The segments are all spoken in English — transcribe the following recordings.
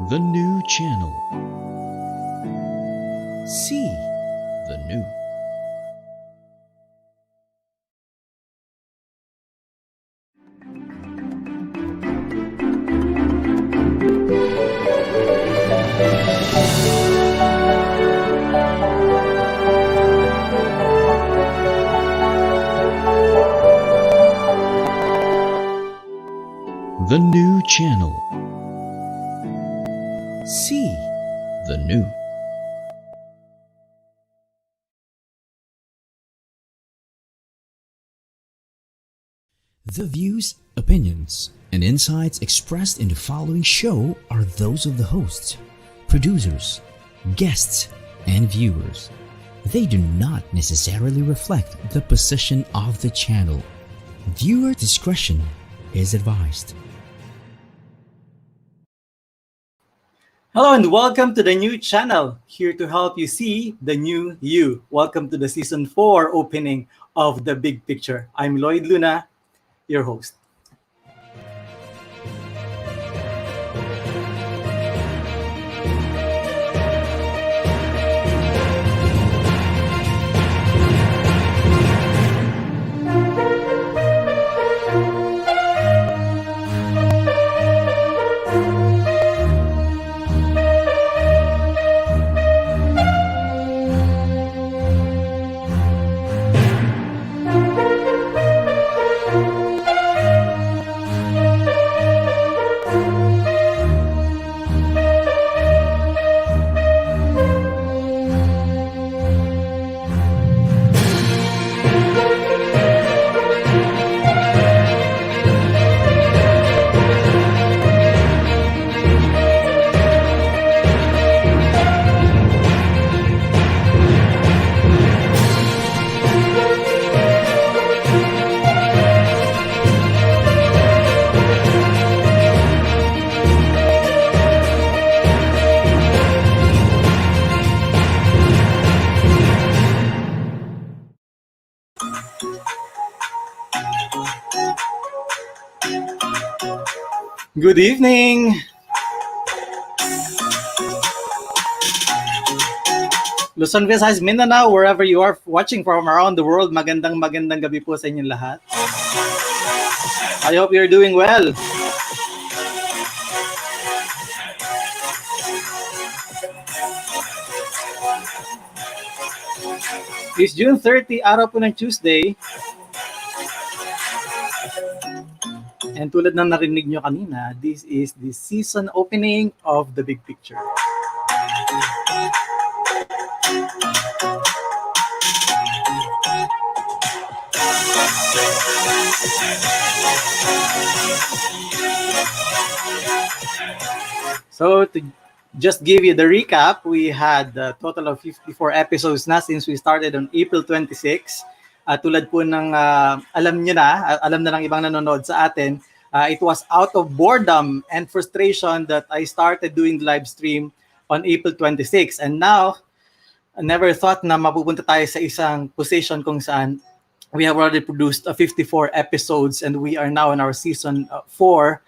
The new channel. See the new. The new channel. See the new. The views, opinions, and insights expressed in the following show are those of the hosts, producers, guests, and viewers. They do not necessarily reflect the position of the channel. Viewer discretion is advised. Hello and welcome to the new channel, here to help you see the new you. Welcome to the Season 4 opening of The Big Picture. I'm Lloyd Luna, your host. Good evening! Luzon, Visayas, Mindanao, wherever you are watching from around the world, magandang gabi po sa inyong lahat. I hope you're doing well. It's June 30, araw po ng Tuesday. And tulad ng narinig nyo kanina, this is the season opening of The Big Picture. So to just give you the recap, we had a total of 54 episodes na since we started on April 26. Tulad po ng alam na ng ibang nanonood sa atin, it was out of boredom and frustration that I started doing the live stream on April 26. And now, I never thought na mapupunta tayo sa isang position kung saan we have already produced 54 episodes and we are now in our season 4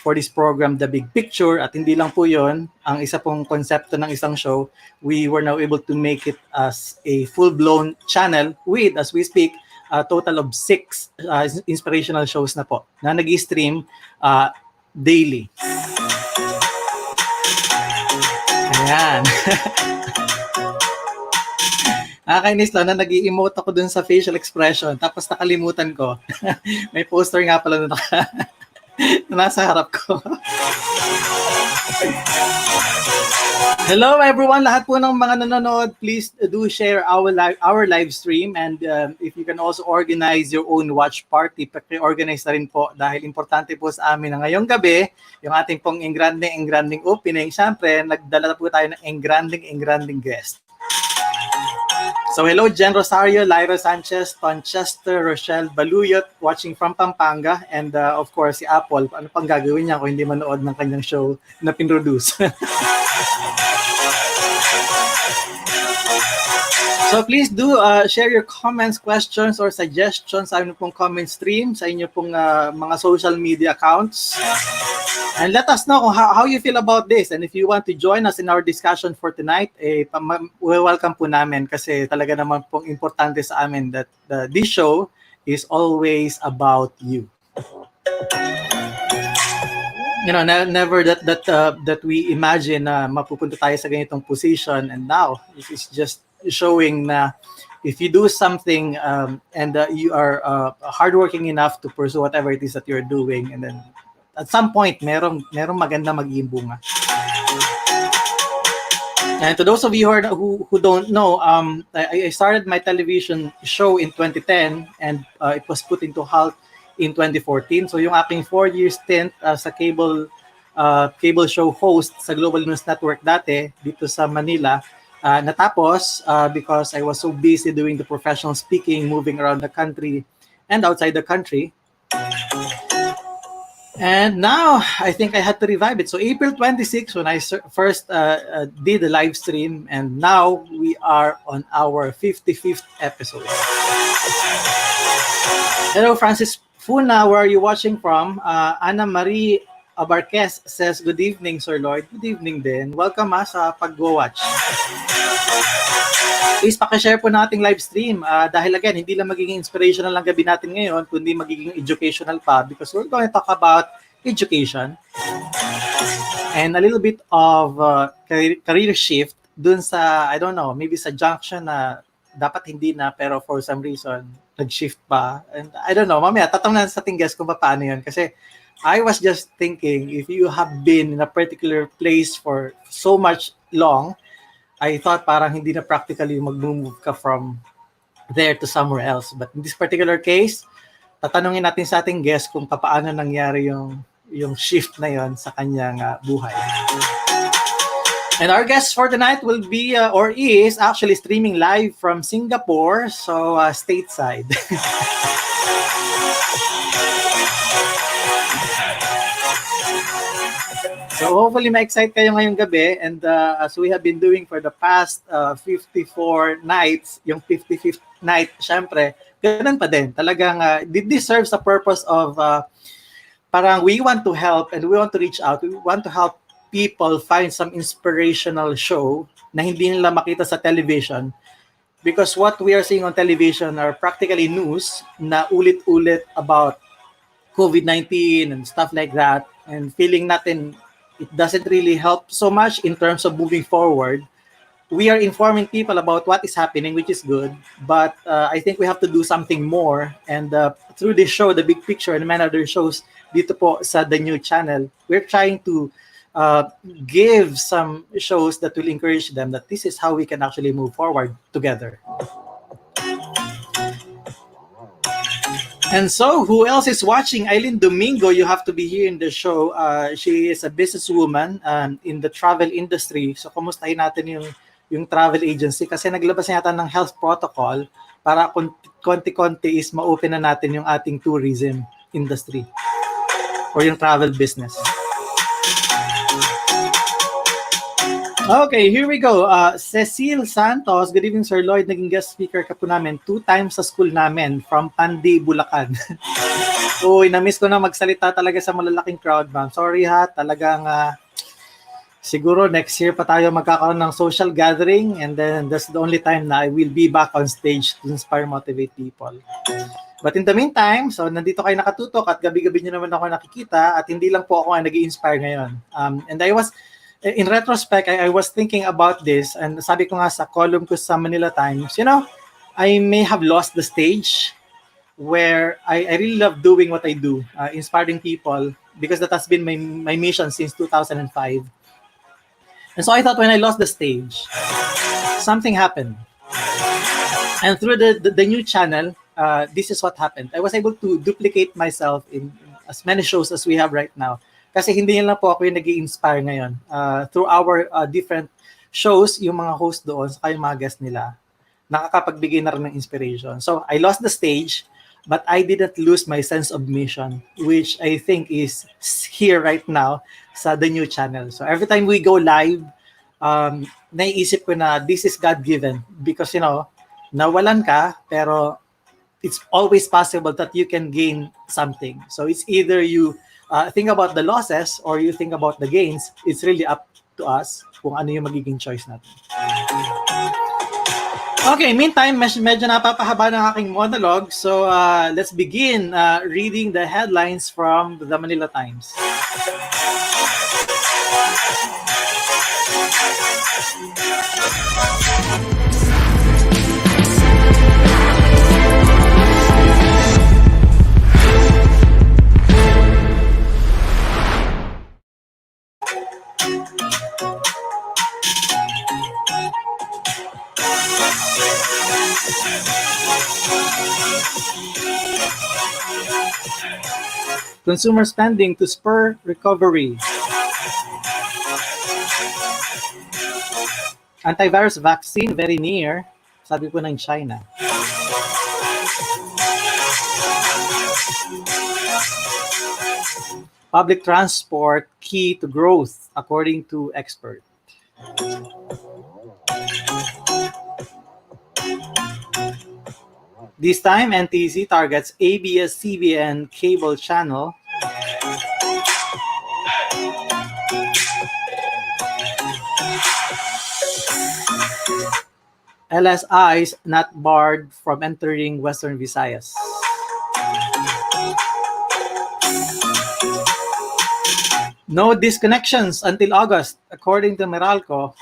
for this program, The Big Picture. At hindi lang po yun, ang isa pong konsepto ng isang show, we were now able to make it as a full-blown channel with, as we speak, a total of 6 inspirational shows na po na nag-stream daily. Ayan. Nakakainis lang na nag-i-emote ako dun sa facial expression tapos nakalimutan ko. May poster nga pala na nasa harap ko. Hello everyone, lahat po ng mga nanonood, please do share our live stream, and if you can also organize your own watch party, paki-organize na rin po dahil importante po sa amin na ngayong gabi, yung ating pong engranding opening, syempre nagdala po tayo ng engranding guest. So hello Jen Rosario, Lyra Sanchez, Tonchester, Rochelle Baluyot, watching from Pampanga, and of course si Apple. Ano pang gagawin niya kung hindi manood ng kanyang show na pinroduce? So please do share your comments, questions, or suggestions sa inyong pong comment stream, sa inyong pong mga social media accounts. And let us know how you feel about this. And if you want to join us in our discussion for tonight, welcome po namin kasi talaga naman pong importante sa amin that this show is always about you. You know, never that we imagine na mapupunta tayo sa ganitong position, and now it is just showing na if you do something and you are hardworking enough to pursue whatever it is that you're doing, and then at some point merong maganda magiging bunga. And to those of you who don't know, I started my television show in 2010, and it was put into halt in 2014. So yung aking 4-year stint sa cable show host sa Global News Network dati dito sa Manila, natapos because I was so busy doing the professional speaking, moving around the country and outside the country. And now I think I had to revive it. So April 26 when I first did the live stream, and now we are on our 55th episode. Hello, Francis Funa, where are you watching from? Ana Marie Abarquez says, good evening, Sir Lloyd. Good evening din. Welcome sa pag-watch. Please pakishare po nating live stream dahil again, hindi lang magiging inspirational lang gabi natin ngayon, kundi magiging educational pa because we're going to talk about education and a little bit of career shift dun sa, I don't know, maybe sa junction na dapat hindi na pero for some reason nag-shift pa. And I don't know, mamaya tatanungin sa ating guest kung paano yun kasi I was just thinking if you have been in a particular place for so much long, I thought parang hindi na practically mag-move ka from there to somewhere else. But in this particular case, tatanungin natin sa ating guest kung paano nangyari yung shift na yon sa kanyang buhay. And our guest for tonight will be or is actually streaming live from Singapore, so stateside. So hopefully ma-excite kayo ngayong gabi, and as we have been doing for the past 54 nights, yung 55th night, syempre, ganun pa din. Talagang this serves the purpose of parang we want to help and we want to reach out. We want to help people find some inspirational show na hindi nila makita sa television, because what we are seeing on television are practically news na ulit-ulit about COVID-19 and stuff like that, and feeling natin it doesn't really help so much in terms of moving forward. We are informing people about what is happening, which is good, but I think we have to do something more. And through this show, The Big Picture, and many other shows dito po sa The New Channel, we're trying to give some shows that will encourage them that this is how we can actually move forward together. And so, who else is watching? Eileen Domingo, you have to be here in the show. She is a businesswoman in the travel industry. So, kumustahin natin yung travel agency kasi naglabas na yata ng health protocol para konti-konti is ma-open na natin yung ating tourism industry or yung travel business. Okay, here we go. Cecile Santos, good evening, Sir Lloyd. Naging guest speaker ka po namin 2 times sa school namin from Pandi, Bulacan. Uy, na-miss ko na magsalita talaga sa malalaking crowd, ma'am. Sorry ha, talagang siguro next year pa tayo magkakaroon ng social gathering, and then that's the only time na I will be back on stage to inspire, motivate people. But in the meantime, so nandito kayo nakatutok at gabi-gabi nyo naman ako nakikita at hindi lang po ako ang nag-i-inspire ngayon. And I was... In retrospect, I was thinking about this, and sabi ko nga sa column ko sa Manila Times, you know, I may have lost the stage where I really love doing what I do, inspiring people, because that has been my mission since 2005. And so I thought when I lost the stage, something happened. And through the new channel, this is what happened. I was able to duplicate myself in as many shows as we have right now. Kasi hindi lang po ako yung nag-i-inspire ngayon. Through our different shows, yung mga host doon, saka yung mga guest nila, nakakapagbigay na rin ng inspiration. So, I lost the stage, but I didn't lose my sense of mission, which I think is here right now sa The New Channel. So, every time we go live, naiisip ko na this is God-given because, nawalan ka, pero it's always possible that you can gain something. So it's either you think about the losses or you think about the gains. It's really up to us kung ano yung magiging choice natin. Okay, meantime, medyo napapahaba ng aking monologue. So let's begin reading the headlines from the Manila Times. Consumer spending to spur recovery. Antivirus vaccine very near, sabi po ng China. Public transport key to growth, according to expert. This time, NTC targets ABS-CBN cable channel. LSIs not barred from entering Western Visayas. No disconnections until August, according to Meralco.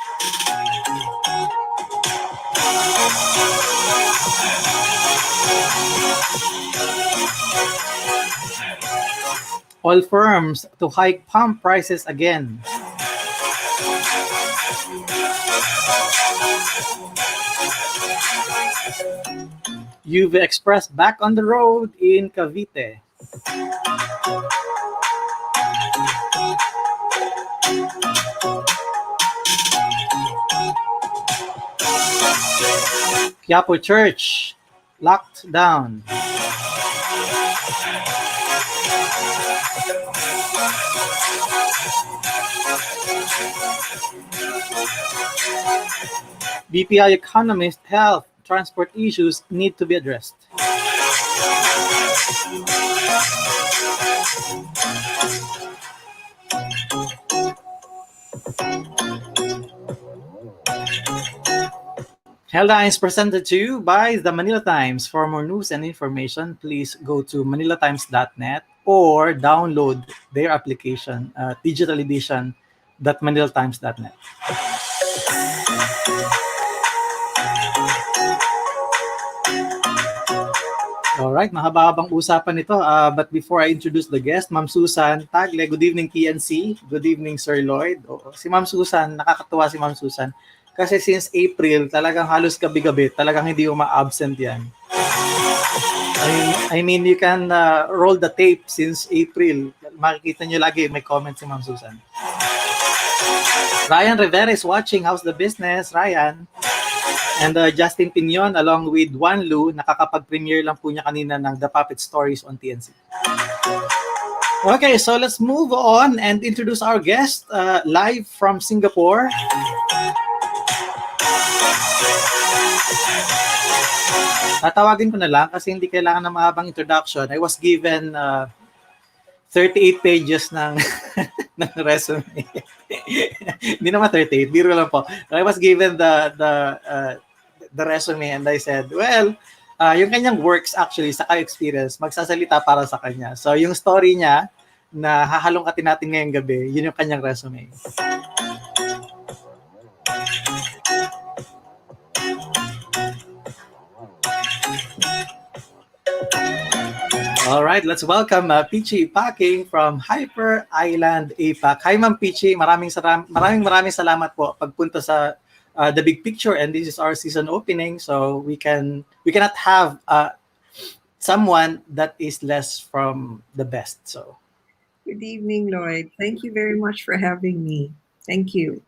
All firms to hike pump prices again. UV Express back on the road in Cavite. Quiapo Church locked down. BPI economist, health, transport issues need to be addressed. Headlines presented to you by the Manila Times. For more news and information, please go to manilatimes.net or download their application, digital edition, .manilatimes.net. Alright, mahaba-habang usapan ito. But before I introduce the guest, Ma'am Susan Tagle, good evening PNC, good evening Sir Lloyd. Si Ma'am Susan, nakakatuwa si Ma'am Susan. Kasi since April, talagang halos gabi-gabi, talagang hindi ma-absent yan. I mean, you can roll the tape since April. Makikita nyo lagi, may comment si Ma'am Susan. Ryan Rivera is watching. How's the business, Ryan? And Justin Pinion, along with Juan Lu, nakakapag-premiere lang po niya kanina ng The Puppet Stories on TNC. Okay, so let's move on and introduce our guest live from Singapore. Tatawagin ko na lang kasi hindi kailangan ng mahabang introduction. I was given 38 pages ng ng resume. Hindi naman 38, biro lang po. I was given the resume and I said, well, yung kanyang works actually sa experience, magsasalita para sa kanya. So yung story niya na hahalongkatin natin ngayong gabi, yun yung kanyang resume. All right, let's welcome Peachy Pacquing from Hyper Island APAC. Hi Ma'am Peachy, maraming salamat po pagpunta sa The Big Picture, and this is our season opening, so we cannot have someone that is less from the best. So good evening, Lloyd. Thank you very much for having me. Thank you.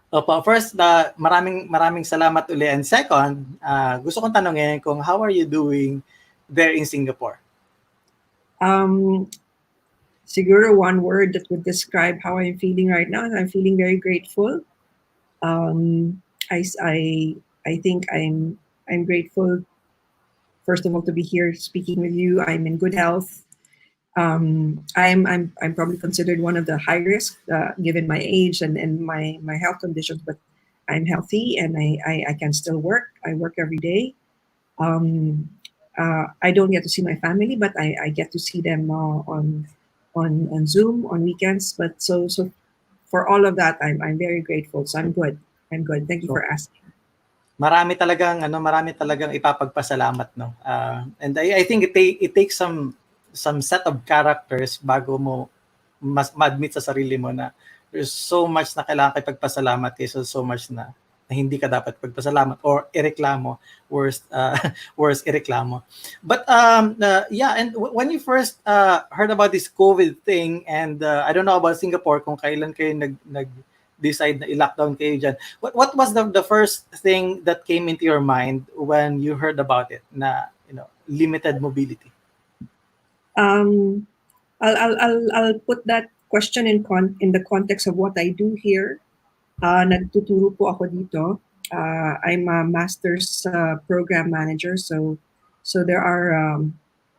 Opo, first, maraming salamat uli. And second, gusto kong tanongin kung how are you doing there in Singapore? Siguro one word that would describe how I'm feeling right now is I'm feeling very grateful. Um, I, I, I think I'm grateful, first of all, to be here speaking with you. I'm in good health. I'm probably considered one of the high risk, given my age and my health conditions, but I'm healthy and I can still work. I work every day. Um, I don't get to see my family, but I get to see them on Zoom on weekends. But so for all of that, I'm very grateful. So I'm good. I'm good. Thank you for asking. Marami talagang ipapagpasalamat, no. And I think it takes some set of characters bago mo ma-admit sa sarili mo na there's so much na kailangan kay pagpasalamat kaysa so much na hindi ka dapat pagpasalamat or ireklamo, worst worst ireklamo. But yeah, and when you first heard about this COVID thing, and I don't know about Singapore kung kailan kayo nag decide na i-lockdown kayo dyan. What was the first thing that came into your mind when you heard about it na, limited mobility? Um, I'll put that question in the context of what I do here. Nagtuturo po ako dito. I'm a master's program manager, so there are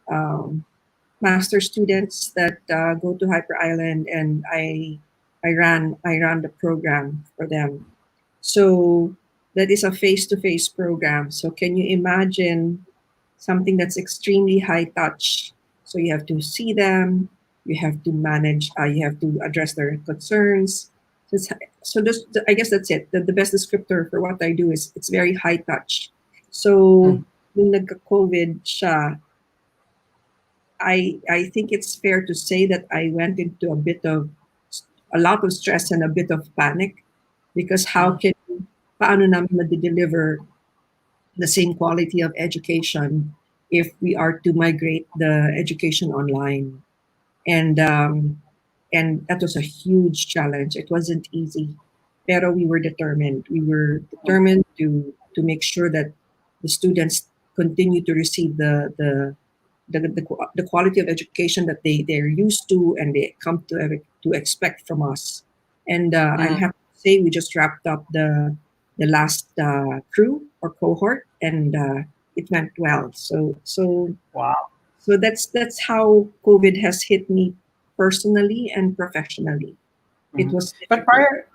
um, master students that go to Hyper Island, and I ran the program for them. So that is a face-to-face program. So can you imagine something that's extremely high touch? So you have to see them, you have to manage, you have to address their concerns. So, I guess that's it. The best descriptor for what I do is it's very high touch. So nung nagka-COVID siya, I think it's fair to say that I went into a lot of stress and a bit of panic, because paano namin ma-deliver the same quality of education if we are to migrate the education online. And and that was a huge challenge. It wasn't easy, pero we were determined. We were determined to make sure that the students continue to receive the quality of education that they're used to and they come to expect from us. And I'm Mm. happy to say we just wrapped up the last crew or cohort, and it went well. Wow. So that's how COVID has hit me personally and professionally. It Mhm. was But difficult. prior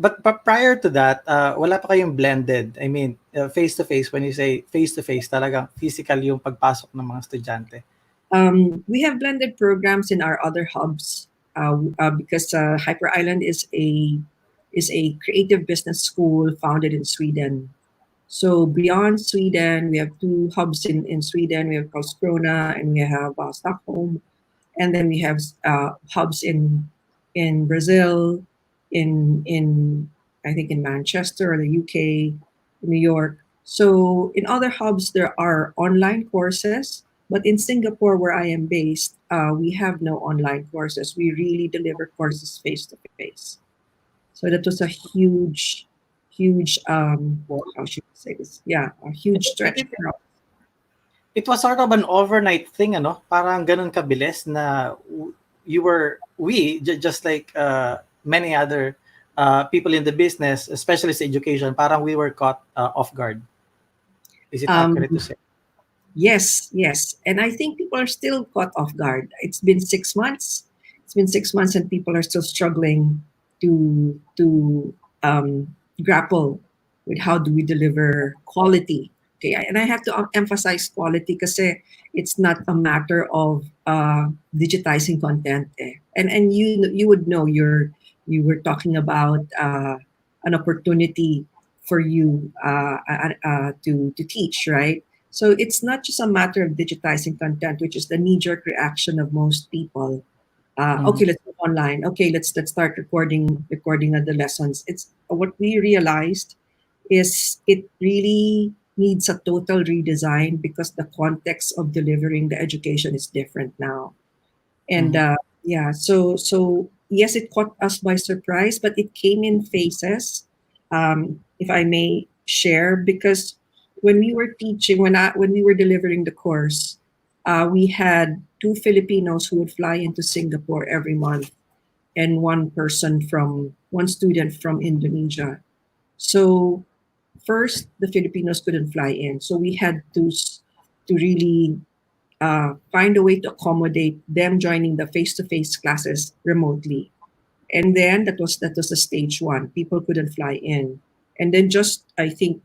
but prior to that, wala pa kayong blended. I mean, face to face, when you say face to face, talagang physical yung pagpasok ng mga estudyante. We have blended programs in our other hubs, because Hyper Island is a creative business school founded in Sweden. So beyond Sweden, we have two hubs in Sweden. We have Karlskrona and we have Stockholm, and then we have hubs in Brazil, in I think in Manchester or the UK, New York. So in other hubs there are online courses, but in Singapore, where I am based, we have no online courses. We really deliver courses face to face. So that was a huge how should I say this? Yeah, a huge It, stretch it, for us. it was sort of an overnight thing, ano? Parang ganun kabilis na just like many other people in the business, especially sa education, parang we were caught off guard. Is it accurate to Um, say? Yes, yes. And I think people are still caught off guard. It's been 6 months. It's been 6 months and people are still struggling to grapple with how do we deliver quality. Okay, and I have to emphasize quality because it's not a matter of digitizing content. And you would know you were talking about an opportunity for you to teach, right? So it's not just a matter of digitizing content, which is the knee-jerk reaction of most people. Mhm. Okay, let's move online. Okay, let's start recording of the lessons. It's what we realized is it really needs a total redesign because the context of delivering the education is different now. And Mhm. yeah, so yes, it caught us by surprise, but it came in phases. If I may share, because when we were teaching, when we were delivering the course, we had two Filipinos who would fly into Singapore every month, and one student from Indonesia. So first, the Filipinos couldn't fly in, so we had to really find a way to accommodate them joining the face-to-face classes remotely. And then that was the stage one. People couldn't fly in, and then just I think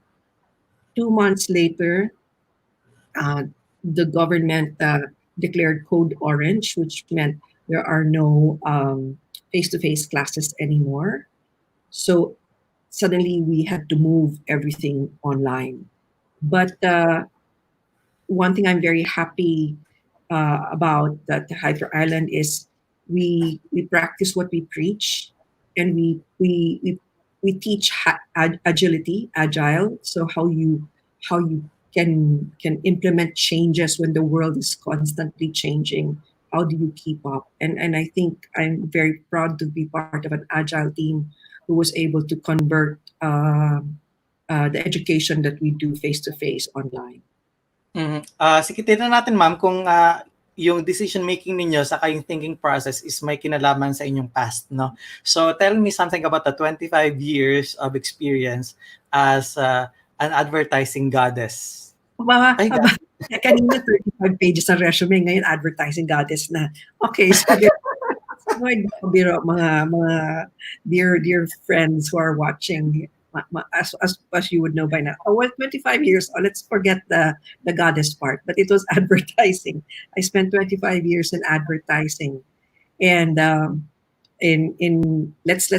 2 months later, uh, the government declared Code Orange, which meant there are no face-to-face classes anymore. So suddenly we had to move everything online. But one thing I'm very happy about the Hyper Island is we practice what we preach, and we teach agility, agile. So how you can implement changes when the world is constantly changing. How do you keep up? And I think I'm very proud to be part of an agile team who was able to convert the education that we do face to face online. Mhm. Sige, tignan natin ma'am kung yung decision making ninyo sa yung thinking process is may kinalaman sa inyong past, no? So tell me something about the 25 years of experience as an advertising goddess. Aba, Ay, aba, kanina 35 pages ang resume, ngayon advertising goddess na. Okay, so mga biro, mga dear friends who are watching, as you would know by now. Oh, well, 25 years. Oh, let's forget the goddess part. But it was advertising. I spent 25 years in advertising, and in let's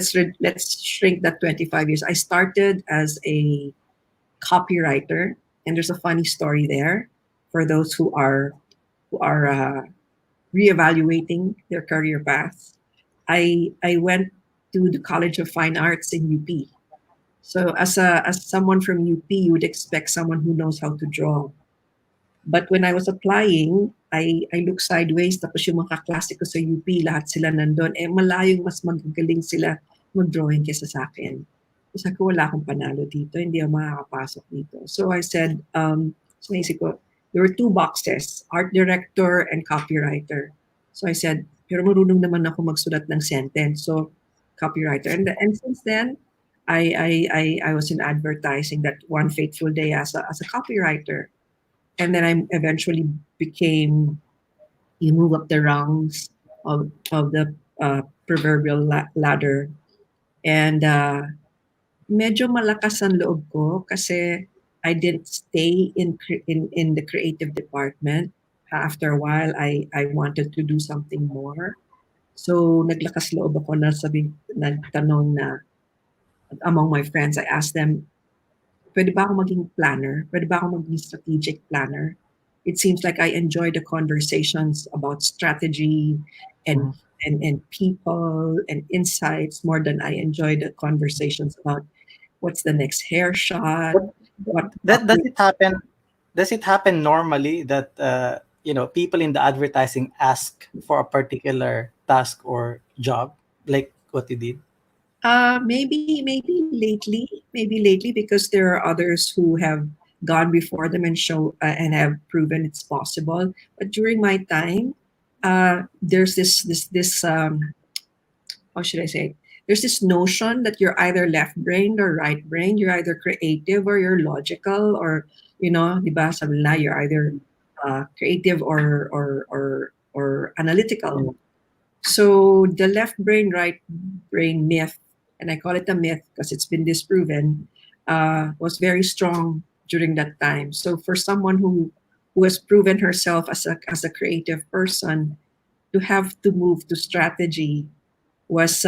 shrink that 25 years. I started as a copywriter, and there's a funny story there for those who are reevaluating their career paths. I went to the College of Fine Arts in UP. So as someone from UP, you would expect someone who knows how to draw. But when I was applying, I looked sideways, tapos yung mga kaklase ko sa UP, lahat sila nandun. Eh, malayong mas magagaling sila mag-drawing kesa sa akin. So sabi ko, wala akong panalo dito, hindi ako makakapasok dito. So I said, so naisip ko, there were two boxes, art director and copywriter. So I said, pero marunong naman ako magsulat ng sentence. So copywriter. And since then, I was in advertising that one fateful day as a copywriter. And then I eventually became, you move up the rungs of the proverbial ladder. And medyo malakas ang loob ko kasi I didn't stay in the creative department. After a while, I wanted to do something more. So naglakas loob ako na nagtanong na among my friends, I asked them, pwede ba ako maging planner? Pwede ba ako maging strategic planner? It seems like I enjoy the conversations about strategy and Mhm. and people and insights more than I enjoy the conversations about what's the next hair shot, But what that does it happen? Does it happen normally that people in the advertising ask for a particular task or job like what you did? maybe lately because there are others who have gone before them and show and have proven it's possible. But during my time, there's this how should I say it? There's this notion that you're either left-brained or right-brained. You're either creative or you're logical, or di ba, sabi nila, you're either creative or analytical. Mm. So the left brain, right brain myth, and I call it a myth because it's been disproven, was very strong during that time. So for someone who has proven herself as a creative person, to have to move to strategy was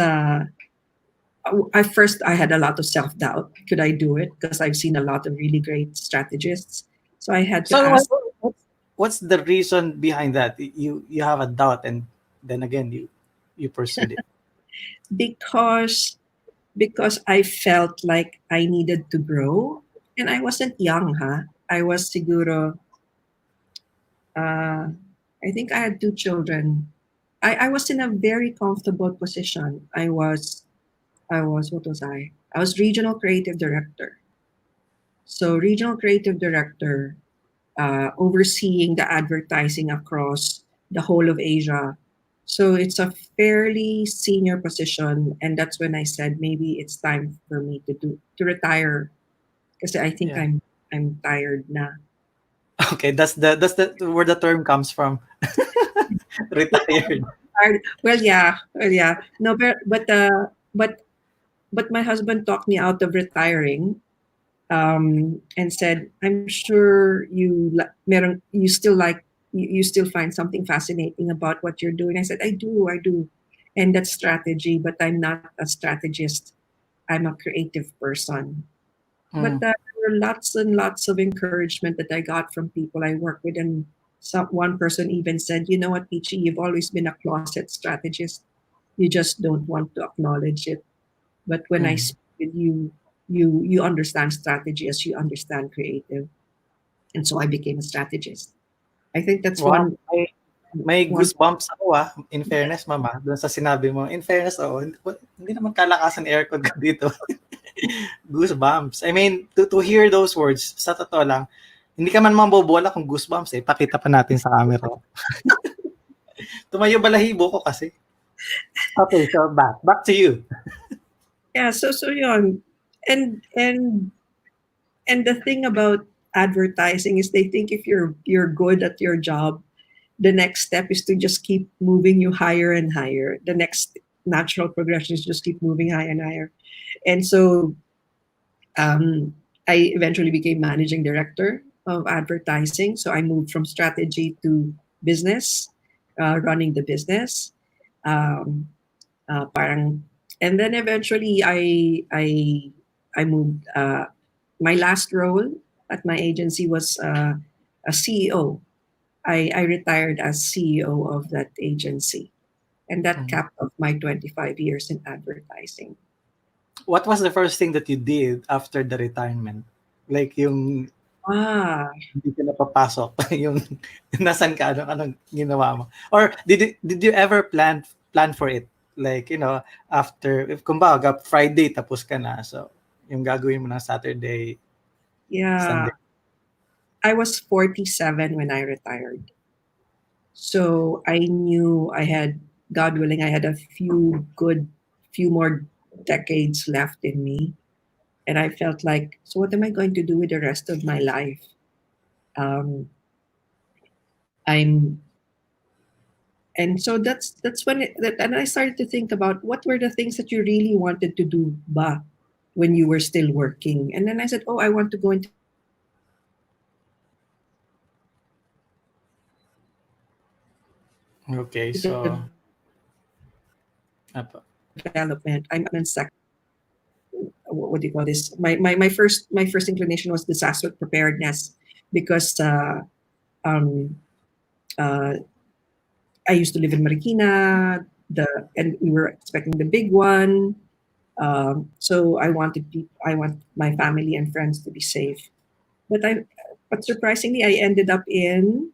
at first I had a lot of self doubt. Could I do it? Because I've seen a lot of really great strategists. So I had to So ask, what's the reason behind that? You have a doubt, and then again you pursued it. because because I felt like I needed to grow. And I wasn't young, huh? I was siguro, uh, I think I had two children. I was in a very comfortable position. What was I? I was regional creative director. So regional creative director, overseeing the advertising across the whole of Asia. So it's a fairly senior position, and that's when I said maybe it's time for me to retire because I think Yeah. I'm tired na. Okay, that's the where the term comes from. Retired. Tired. Well, yeah. No, but my husband talked me out of retiring, and said, "I'm sure you still like you still find something fascinating about what you're doing." I said, I do," and that's strategy. But I'm not a strategist. I'm a creative person. But Mm. there were lots and lots of encouragement that I got from people I work with, and one person even said, "You know what, Peachy, you've always been a closet strategist. You just don't want to acknowledge it. But when I Mm. speak with you, you understand strategy as you understand creative." And so I became a strategist. I think that's Wow. May one goosebumps ako in fairness, mama, doon sa sinabi mo. In fairness, oo, hindi naman kalakasan aircon ko dito. Goosebumps. I mean, to hear those words, sa totoo lang, hindi ka man mambobola kung goosebumps eh. Pakita pa natin sa camera. Tumayo balahibo ko kasi. Okay, so back to you. yeah. So yun, and and and the thing about advertising is they think if you're good at your job, the next step is to just keep moving you higher and higher. The next natural progression is just keep moving higher and higher. And so I eventually became managing director of advertising. So I moved from strategy to business, running the business. Um, parang, and then eventually I moved. My last role at my agency was a CEO. I retired as CEO of that agency, and that Mm. capped off my 25 years in advertising. What was the first thing that you did after the retirement? Like yung Ah, hindi ka napapasok, yung nasan ka, anong ginawa mo? Or did you ever plan for it? Like, after, if kumbaga, Friday tapos ka na, so yung gagawin mo ng Saturday, yeah. Sunday. I was 47 when I retired. So I knew I had, God willing, I had a few more decades left in me. And I felt like, so what am I going to do with the rest of my life? Um, I'm, and so that's when and I started to think about what were the things that you really wanted to do, ba, when you were still working. And then I said, oh, I want to go into development. I'm an executive development. Okay, so, apa? What do you call this? My first inclination was disaster preparedness because um, uh, I used to live in Marikina, and we were expecting the big one. So I want my family and friends to be safe. But surprisingly, I ended up in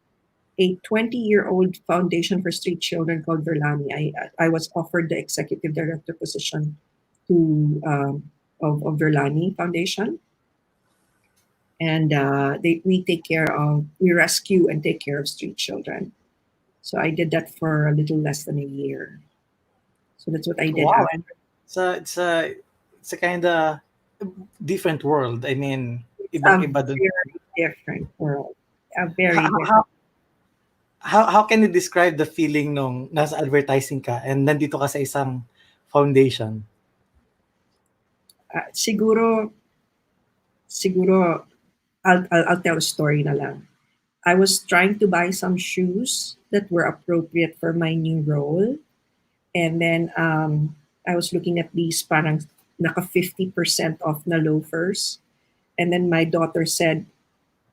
a 20-year-old foundation for street children called Verlani. I was offered the executive director position of Verlani Foundation, and we rescue and take care of street children. So I did that for a little less than a year. So that's what I did Wow, after. and it's a kind of different world. I mean, It's a ibang-iba dun. very different world. A How, very different. how, how can you describe the feeling nung nasa advertising ka and nandito ka sa isang foundation? Siguro, I'll tell a story na lang. I was trying to buy some shoes that were appropriate for my new role. And then I was looking at these parang naka 50% off na loafers. And then my daughter said,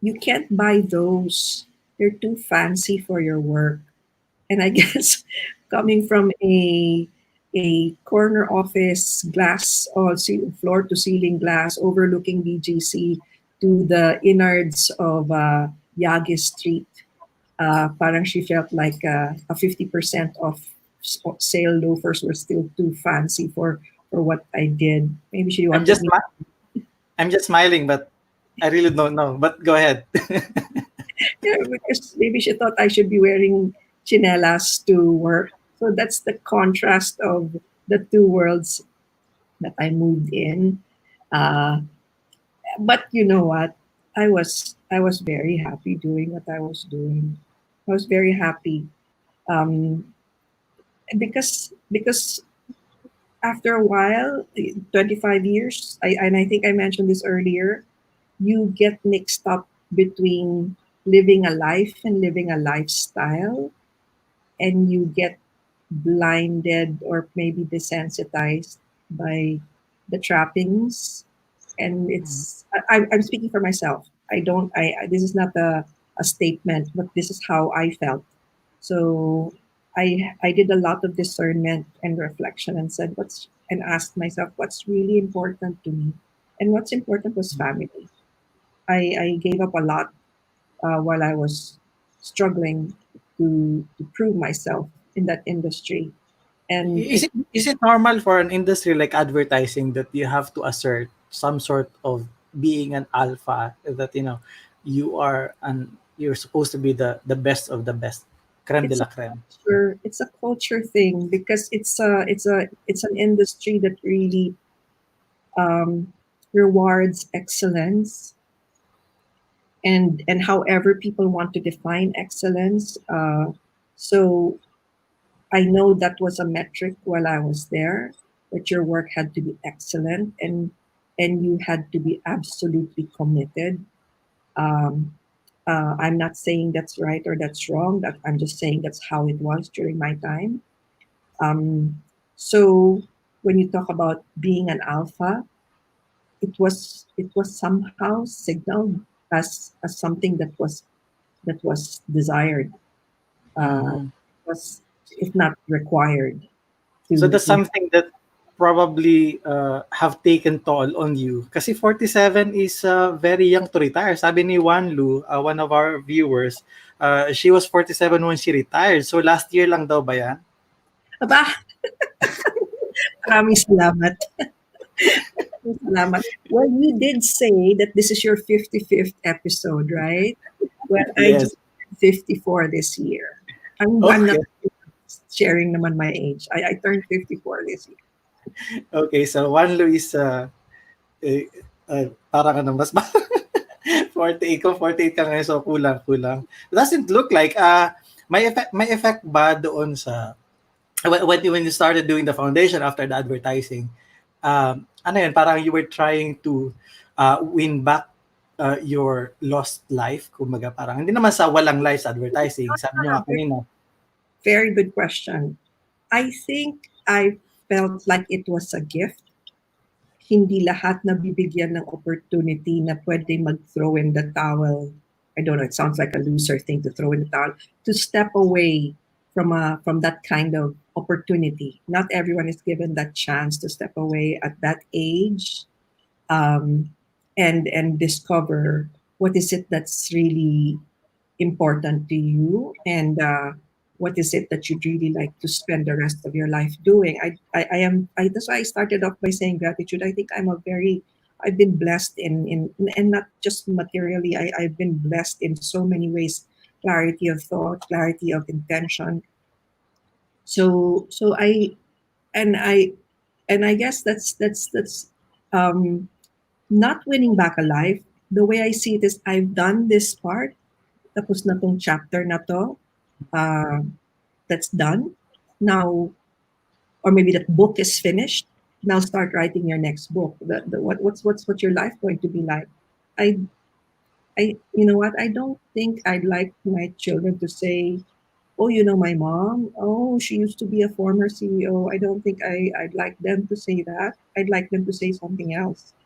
"You can't buy those. They're too fancy for your work." And I guess coming from a corner office glass or floor to ceiling glass overlooking BGC to the innards of Yagi Street, parang she felt like a 50% off sale loafers were still too fancy for what I did. Maybe she I'm wanted just me. I'm just smiling, but I really don't know. But go ahead. Yeah, because maybe she thought I should be wearing chinelas to work. So that's the contrast of the two worlds that I moved in. Uh, but you know what? I was very happy doing what I was doing. I was very happy um, because after a while, 25 years, and I think I mentioned this earlier, you get mixed up between living a life and living a lifestyle, and you get blinded or maybe desensitized by the trappings. And I'm speaking for myself. I don't, this is not a statement, but this is how I felt. So I did a lot of discernment and reflection and said, and asked myself, what's really important to me? And what's important was family. I gave up a lot while I was struggling to prove myself in that industry. And Is it normal for an industry like advertising that you have to assert some sort of being an alpha, that you're supposed to be the best of the best, creme de it's a la creme? it's a culture thing because it's an industry that really rewards excellence and however people want to define excellence. So I know that was a metric while I was there, that your work had to be excellent and you had to be absolutely committed. Um, I'm not saying that's right or that's wrong. That I'm just saying that's how it was during my time. Um, so when you talk about being an alpha, it was somehow signaled as something that was desired, Mhm. was if not required So to that's something that probably have taken toll on you. Kasi 47 is very young to retire. Sabi ni Wan Lu, one of our viewers, she was 47 when she retired. So last year lang daw ba yan? aba, maraming salamat. Salamat. Well, you did say that this is your 55th episode, right? Well, I Yes. just turned 54 this year. I'm not Okay. sharing naman my age. I turned 54 this year. Okay. So Wan Lu is eh, parang ano, mas 48 ko, 48 ka ngayon, so kulang, kulang. It doesn't look like, may effect ba doon sa, when you started doing the foundation after the advertising, ano yun, parang you were trying to win back your lost life, kumbaga parang, hindi naman sa walang life sa advertising, sabi nyo nga Very, kanina. very good question. I think I felt like it was a gift. Hindi lahat nabibigyan ng opportunity na pwede mag-throw in the towel. I don't know, it sounds like a loser thing to throw in the towel, to step away from that kind of opportunity. Not everyone is given that chance to step away at that age, um, and discover what is it that's really important to you, and what is it that you'd really like to spend the rest of your life doing. That's why I started off by saying gratitude. I think I've been blessed in and not just materially. I've been blessed in so many ways: clarity of thought, clarity of intention. So and I and I guess that's um not winning back a life. The way I see it is, I've done this part, tapos na tong chapter na to, uh, that's done. Now, or maybe that book is finished. Now start writing your next book. What's your life going to be like? I you know what? I don't think I'd like my children to say, "Oh, you know my mom. Oh, she used to be a former CEO." I don't think I'd like them to say that. I'd like them to say something else.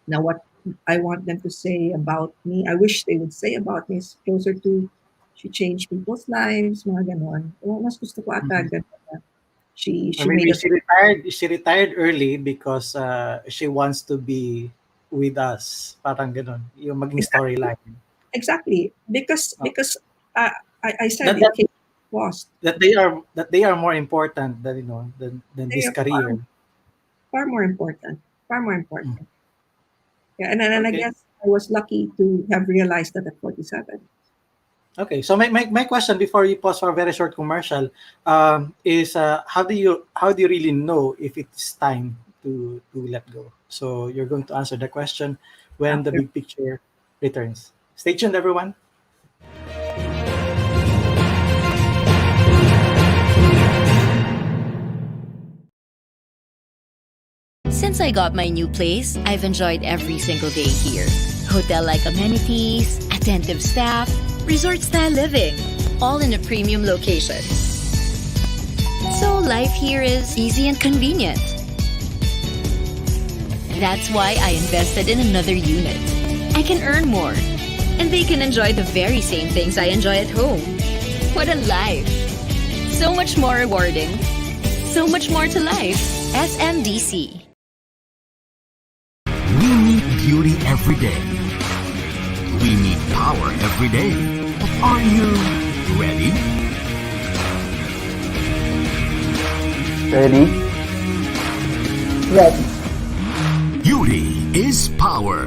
Now, what I want them to say about me, I wish they would say about me, is closer to, she changed people's lives, mga ganon. Oh, mas gusto ko ata Mhm. ganun na. She Or made maybe us, she retired early because she wants to be with us. Parang ganun, yung maging exactly, storyline. exactly, because I said That it that came at cost. that they are more important than than They this are far, career. far more important, far more Mm. important. Yeah, and I Okay. guess I was lucky to have realized that at 47. Okay, so my question before you pause for a very short commercial is how do you really know if it's time to let go? So you're going to answer the question when the After big picture returns. Stay tuned, everyone. Since I got my new place, I've enjoyed every single day here. Hotel like amenities, attentive staff, resort style living, all in a premium location. So life here is easy and convenient. That's why I invested in another unit. I can earn more, and they can enjoy the very same things I enjoy at home. What a life! So much more rewarding. So much more to life. SMDC. We need beauty every day. We need power every day. Are you ready? Ready? Ready. Beauty is power.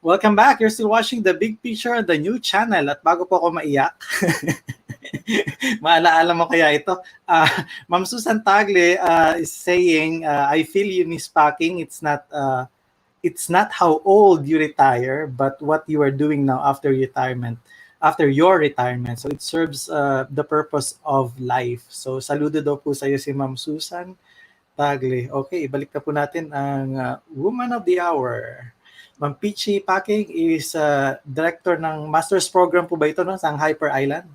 Welcome back. You're still watching The Big Picture on the new channel. At bago po ako maiyak, maalaala mo kaya ito? Ma'am Susan Tagle is saying, I feel you, Miss Packing. It's not how old you retire, but what you are doing now after retirement, after your retirement. So it serves the purpose of life. So saludo daw po sa iyo si Ma'am Susan Tagle. Okay, ibalik na po natin ang Woman of the Hour. Ma'am Peachy Packing is director ng master's program po ba ito no, sa Hyper Island?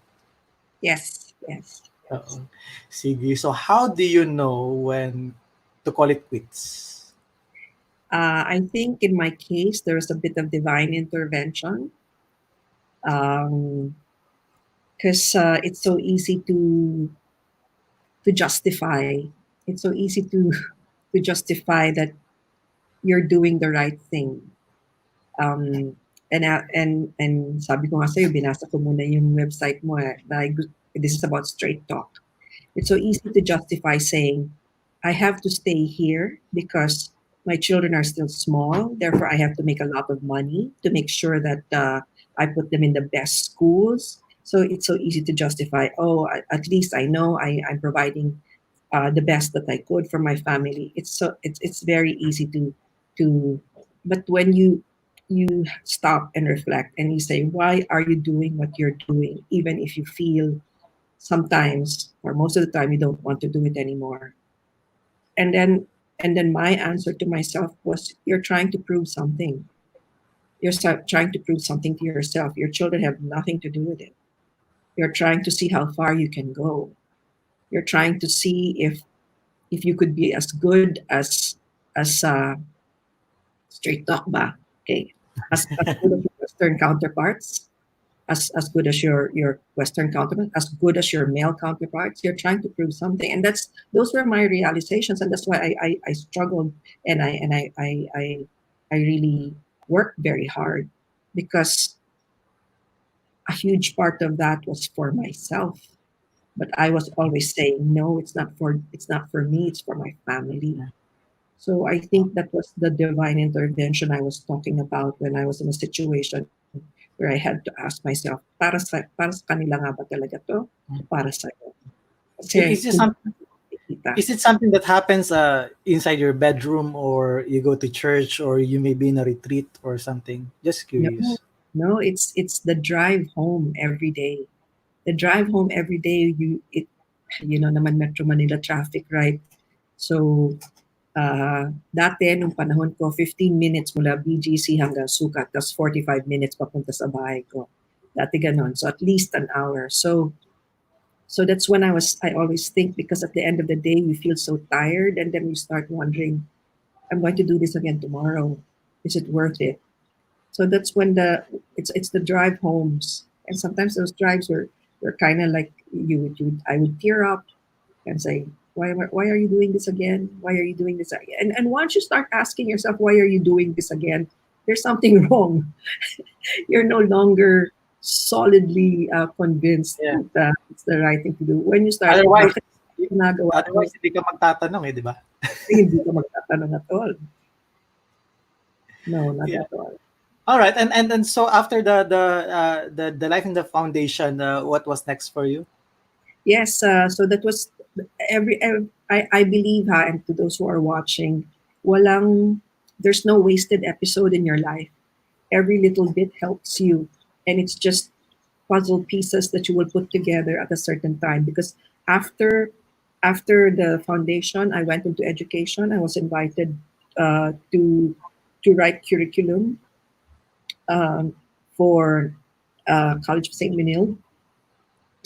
yes, yes. Oo. Sige. So how do you know when to call it quits? I think in my case, there's a bit of divine intervention because it's so easy to justify. It's so easy to justify that you're doing the right thing. And sabi ko nga sa'yo, binasa ko muna yung website mo. This is about straight talk. It's so easy to justify saying, I have to stay here because my children are still small. Therefore, I have to make a lot of money to make sure that I put them in the best schools. So it's so easy to justify, oh, at least I know I'm providing the best that I could for my family. It's very easy to but when you stop and reflect and you say, why are you doing what you're doing, even if you feel sometimes or most of the time you don't want to do it anymore. And then my answer to myself was, you're trying to prove something. Trying to prove something to yourself. Your children have nothing to do with it. You're trying to see how far you can go. You're trying to see if you could be as good as straight talk ba, okay, as good as your Western counterparts, as good as your Western counterparts, as good as your male counterparts. You're trying to prove something, and those were my realizations, and that's why I struggled, and I really worked very hard because a huge part of that was for myself. But I was always saying, no, it's not for me, it's for my family. So I think that was the divine intervention I was talking about when I was in a situation where I had to ask myself, para sa kanila nga ba talaga to? O para sa'yo? Kasi Is this hindi something ko nakikita. Is it something that happens inside your bedroom, or you go to church, or you may be in a retreat or something? Just No, curious. no, it's the drive home every day. The drive home every day, naman Metro Manila traffic, right? So, dati nung panahon ko, 15 minutes mula BGC hanggang Sukat, tapos 45 minutes papunta sa bahay ko. Dati ganon. So at least an hour. So that's when I always think, because at the end of the day you feel so tired, and then you start wondering, I'm going to do this again tomorrow. Is it worth it? So that's when it's the drive homes, and sometimes those drives were kind of like I would tear up and say, why are you doing this again? Why are you doing this again? And once you start asking yourself, why are you doing this again? There's something wrong. You're no longer solidly convinced Yeah. that it's the right thing to do. When you start, Otherwise, bakit ginagawa ko? otherwise hindi ka magtatanong eh, di ba? Hindi ka magtatanong at all. No, not Yeah. at all. All right, and so after the life in the foundation, what was next for you? Yes, so that was every I believe, ha, and to those who are watching, there's no wasted episode in your life. Every little bit helps you, and it's just puzzle pieces that you will put together at a certain time. Because after after the foundation, I went into education. I was invited to write curriculum um, for College of St. Manil.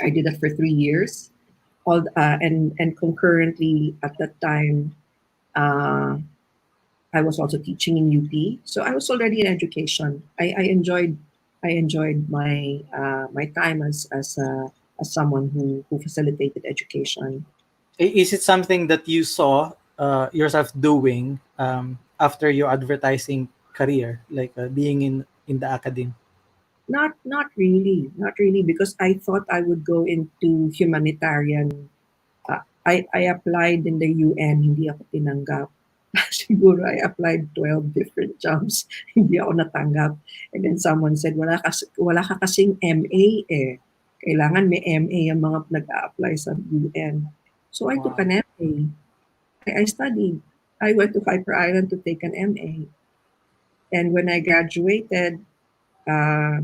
I did that for 3 years. And concurrently at that time, uh, I was also teaching in UP. So I was already in education. I enjoyed my time as someone who facilitated education. Is it something that you saw yourself doing after your advertising career, like being in the academy? Not really, because I thought I would go into humanitarian. I applied in the UN, hindi ako tinanggap. Siguro I applied 12 different jobs, hindi ako natanggap. And then someone said, wala ka kasing MA eh. Kailangan may MA ang mga nag-a-apply sa UN. So I took Wow. an MA. I studied. I went to Hyper Island to take an MA. And when I graduated, uh,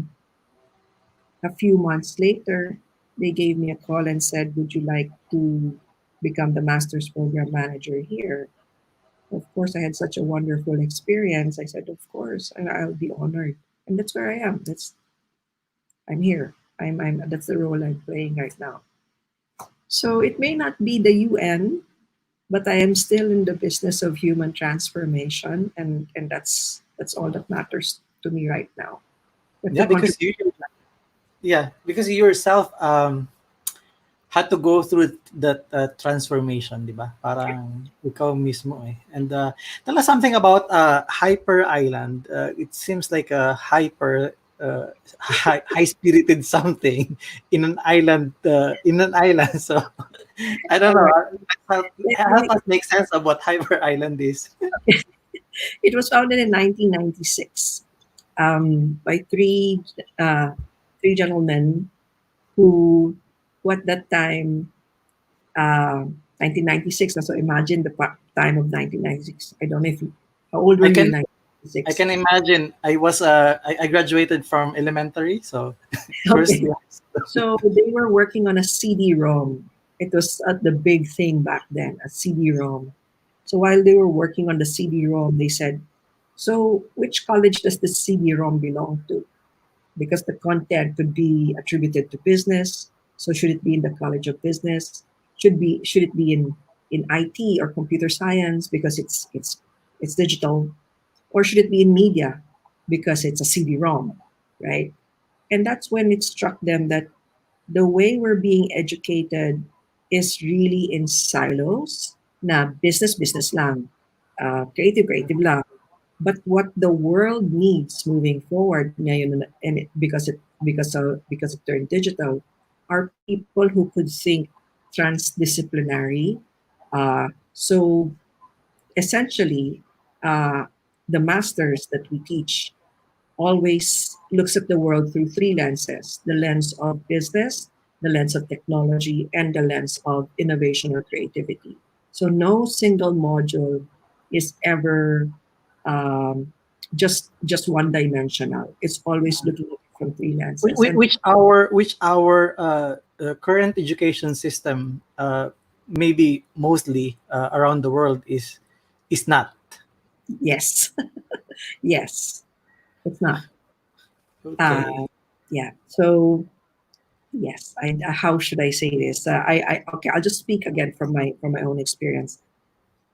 a few months later, they gave me a call and said, would you like to become the master's program manager here? Of course, I had such a wonderful experience. I said, of course, and I'll be honored. And that's where I am. I'm here. That's the role I'm playing right now. So it may not be the UN, but I am still in the business of human transformation, and that's all that matters to me right now. But Yeah, to because contribute, because you yourself had to go through that transformation, di ba? Parang ikaw mismo eh. And tell us something about Hyper Island. It seems like a hyper high spirited something in an island. So I don't all know. right, Help, let help me, us make sense of what Hyper Island is. it was founded in 1996 by three gentlemen who at that time, 1996. So imagine the time of 1996. I don't know how old were I you can in I 1996? can imagine. I graduated from elementary, so first Okay. year. So they were working on a CD-ROM. It was the big thing back then, a CD-ROM. So while they were working on the CD-ROM, they said, so which college does the CD-ROM belong to? Because the content could be attributed to business. So should it be in the College of Business? Should it be in IT or computer science because it's digital, or should it be in media because it's a CD-ROM, right? And that's when it struck them that the way we're being educated is really in silos. Na business lang, creative lang. But what the world needs moving forward ngayon, and because it turned digital, are people who could think transdisciplinary. So essentially, uh, the masters that we teach always looks at the world through three lenses: the lens of business, the lens of technology, and the lens of innovation or creativity. So no single module is ever just one dimensional. It's always looking at it from three lenses. And Which our current education system, maybe mostly around the world, is not. yes, yes, it's not. Uh, Okay. yeah. So yes, how should I say this? Okay, I'll just speak again from my own experience.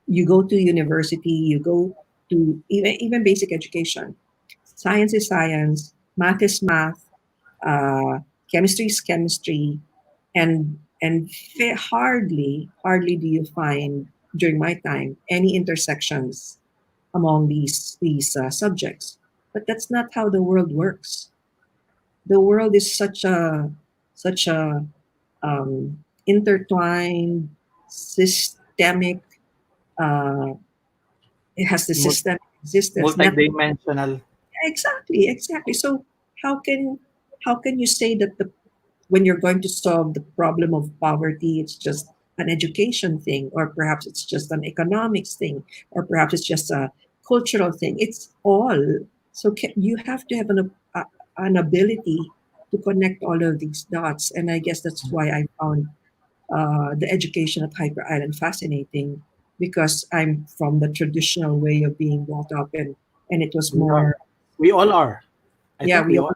You go to university, you go to even basic education. Science is science, math is math, uh, chemistry is chemistry, and hardly do you find during my time any intersections among these subjects. But that's not how the world works. The world is such a intertwined, systemic. Uh, it has the Mul- systemic existence. Multidimensional. Exactly. So how can how can you say that the when you're going to solve the problem of poverty, it's just an education thing, or perhaps it's just an economics thing, or perhaps it's just a cultural thing. It's all. So you have to have an ability to connect all of these dots, and I guess that's why I found the education at Hyper Island fascinating, because I'm from the traditional way of being brought up, and it was We are. more. We all are. I Yeah, think we we all. all.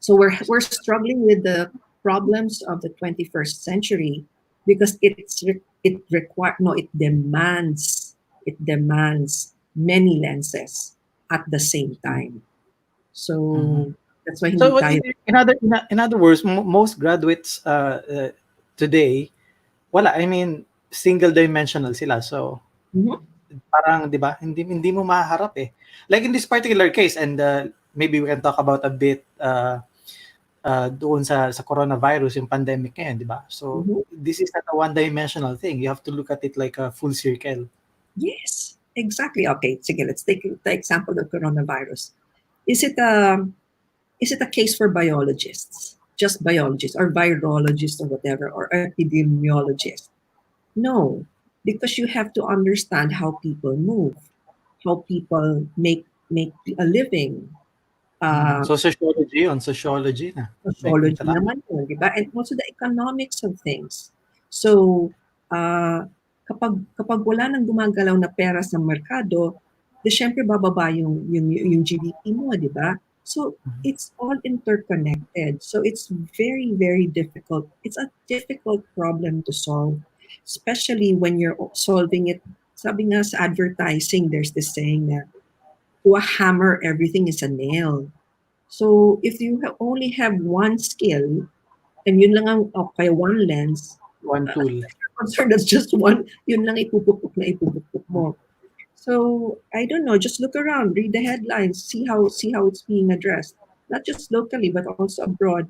So we're struggling with the problems of the 21st century because it require no it demands many lenses at the same time. Mhm. So that's why So hindi what tayo. in other words, most graduates today, wala, I mean, single dimensional sila. So Mhm, parang 'di ba, hindi mo mahaharap eh. Like in this particular case, and maybe we can talk about a bit doon sa coronavirus, yung pandemic ngayon, 'di ba? So mhm. this is not a one dimensional thing. You have to look at it like a full circle. Yes, exactly. Okay, sige, let's take the example of coronavirus. Is it a is it a case for biologists, just biologists, or virologists, or whatever, or epidemiologists? No, because you have to understand how people move, how people make a living. Mm. Uh, So sociology na. Like Sociology interact. naman yun, di ba? And also the economics of things. So, kapag wala nang gumagalaw na pera sa merkado, di syempre bababa yung GDP mo, di ba? So, it's all interconnected. So, it's very, very difficult. It's a difficult problem to solve, especially when you're solving it. Sabi nga sa advertising, there's this saying na, to a hammer, everything is a nail. So if you only have one skill and yun lang ang okay, one lens, One as tool. far as you're concerned, that's just one, yun lang ipupukpok mo. So I don't know, just look around, read the headlines, see how it's being addressed. Not just locally but also abroad.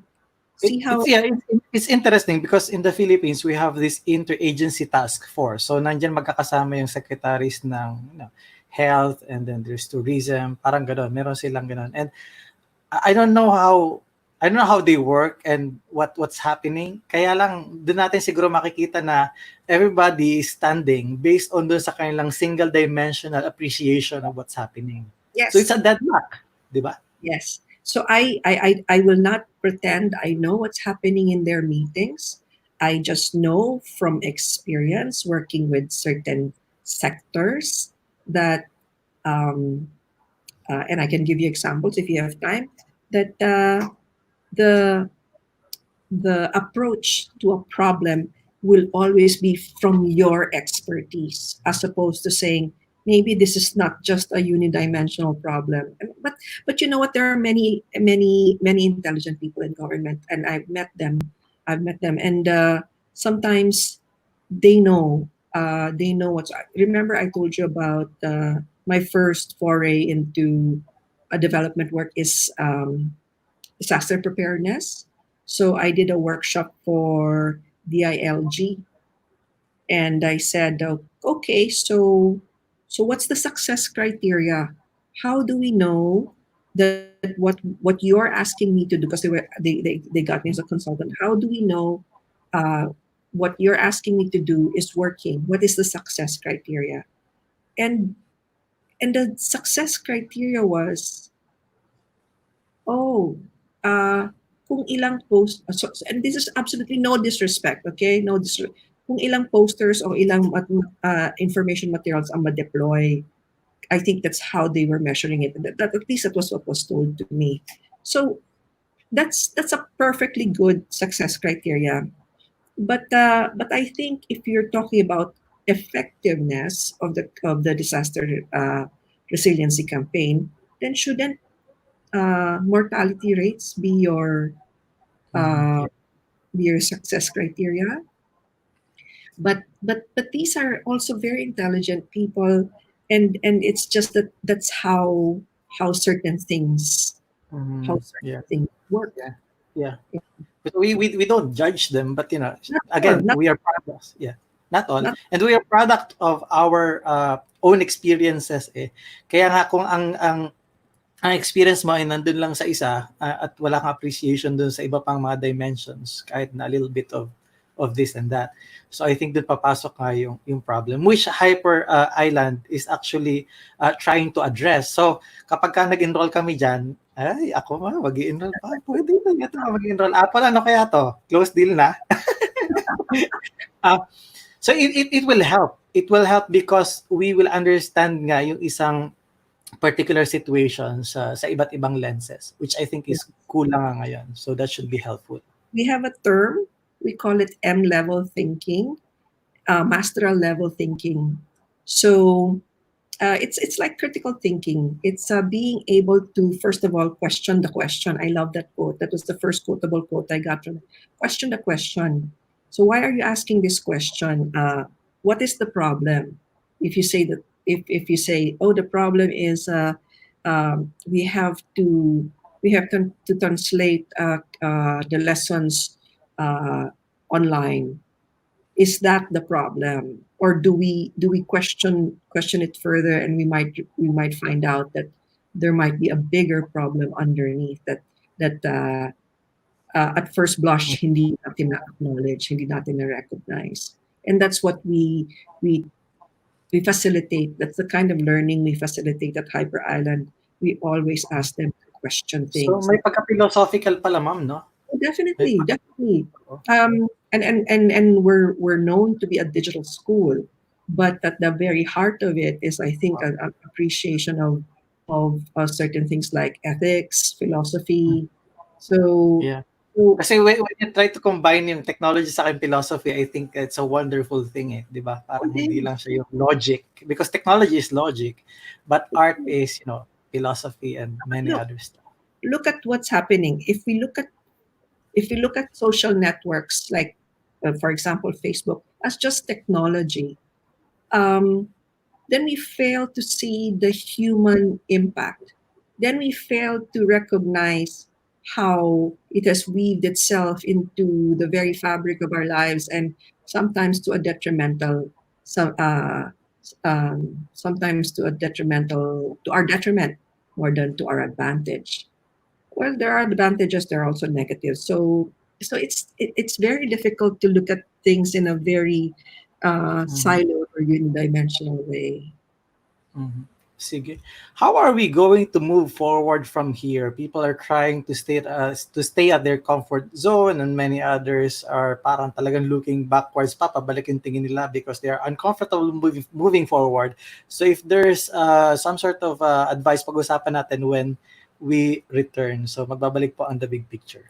See how. It's yeah, it's interesting because in the Philippines we have this interagency task force. So nandiyan magkakasama yung secretaries ng health, and then there's tourism, parang gano'n. Meron silang gano'n. And I don't know how they work and what's happening. Kaya lang doon natin siguro makikita na everybody is standing based on doon sa kanilang single dimensional appreciation of what's happening. So it's Yes. a deadlock, 'di ba? Yes. So I will not pretend I know what's happening in their meetings. I just know from experience working with certain sectors that, um, and I can give you examples if you have time, that the the approach to a problem will always be from your expertise as opposed to saying maybe this is not just a unidimensional problem. But you know what, there are many intelligent people in government, and I've met them, and sometimes they know what's. Remember I told you about my first foray into a development work is disaster preparedness. So I did a workshop for DILG, and I said, okay, so what's the success criteria? How do we know that what you're asking me to do? Because they got me as a consultant. How do we know uh, what you're asking me to do is working? What is the success criteria? And and the success criteria was, oh, kung ilang and this is absolutely no disrespect, okay? No disrespect. Kung ilang posters o ilang information materials ang ma-deploy, I think that's how they were measuring it. At least that was what was told to me. So that's a perfectly good success criteria. But I think if you're talking about effectiveness of the disaster resiliency campaign, then shouldn't mortality rates uh, Yeah. be your success criteria? But these are also very intelligent people, and it's just that that's how certain things how Yeah. certain things work. Yeah. Yeah. But we don't judge them, but Not all, again, not we are products. Yeah, not all, not and we are product of our own experiences. Kaya nga kung ang experience mo ay nandun lang sa isa at wala kang appreciation dun sa iba pang mga dimensions, kahit na a little bit of this and that. So I think dun papasok nga yung problem, which Hyper Island is actually trying to address. So kapag ka nag-enroll kami dyan, ay ako mag-i-enroll pa. Pwede na ito mag-i-enroll. Apple, ano kaya to? Close deal na? Uh, so it will help. It will help because we will understand nga yung isang particular situation sa iba't ibang lenses, which I think is kulang nga ngayon. So that should be helpful. We have a term, we call it M level thinking, masteral level thinking. So it's like critical thinking. It's being able to first of all question the question. I love that quote. That was the first quotable quote I got from it. Question the question. So why are you asking this question? What is the problem? If you say that, if you say, oh, the problem is we have to translate the lessons uh, online, is that the problem, or do we question it further, and we might find out that there might be a bigger problem underneath that at first blush hindi natin na-acknowledge, hindi natin na-recognize. And that's what we facilitate. That's the kind of learning we facilitate at Hyper Island. We always ask them to question So things. may pagka-philosophical pala, ma'am, no? May Definitely, definitely. pagka- And we're known to be a digital school, but at the very heart of it is, I think, an appreciation of certain things like ethics, philosophy. So, Yeah. so Kasi when you try to combine yung technology sa akin philosophy, I think it's a wonderful thing, di ba? Parang hindi lang siya yung logic. Because technology is logic, but art is, philosophy and many look other stuff. look at what's happening. If we look at social networks like, for example, Facebook as just technology, um, then we fail to see the human impact. Then we fail to recognize how it has weaved itself into the very fabric of our lives, and sometimes to a detrimental, some sometimes to our detriment more than to our advantage. Well, there are advantages. There are also negatives. So it's very difficult to look at things in a very Mhm. siloed or unidimensional way. Mhm. Sige. How are we going to move forward from here? People are trying to stay at their comfort zone, and many others are parang talagang looking backwards pa, pabalik yung tingin nila because they are uncomfortable moving forward. So if there's some sort of advice, pag-usapan natin when we return. So magbabalik po on the big picture.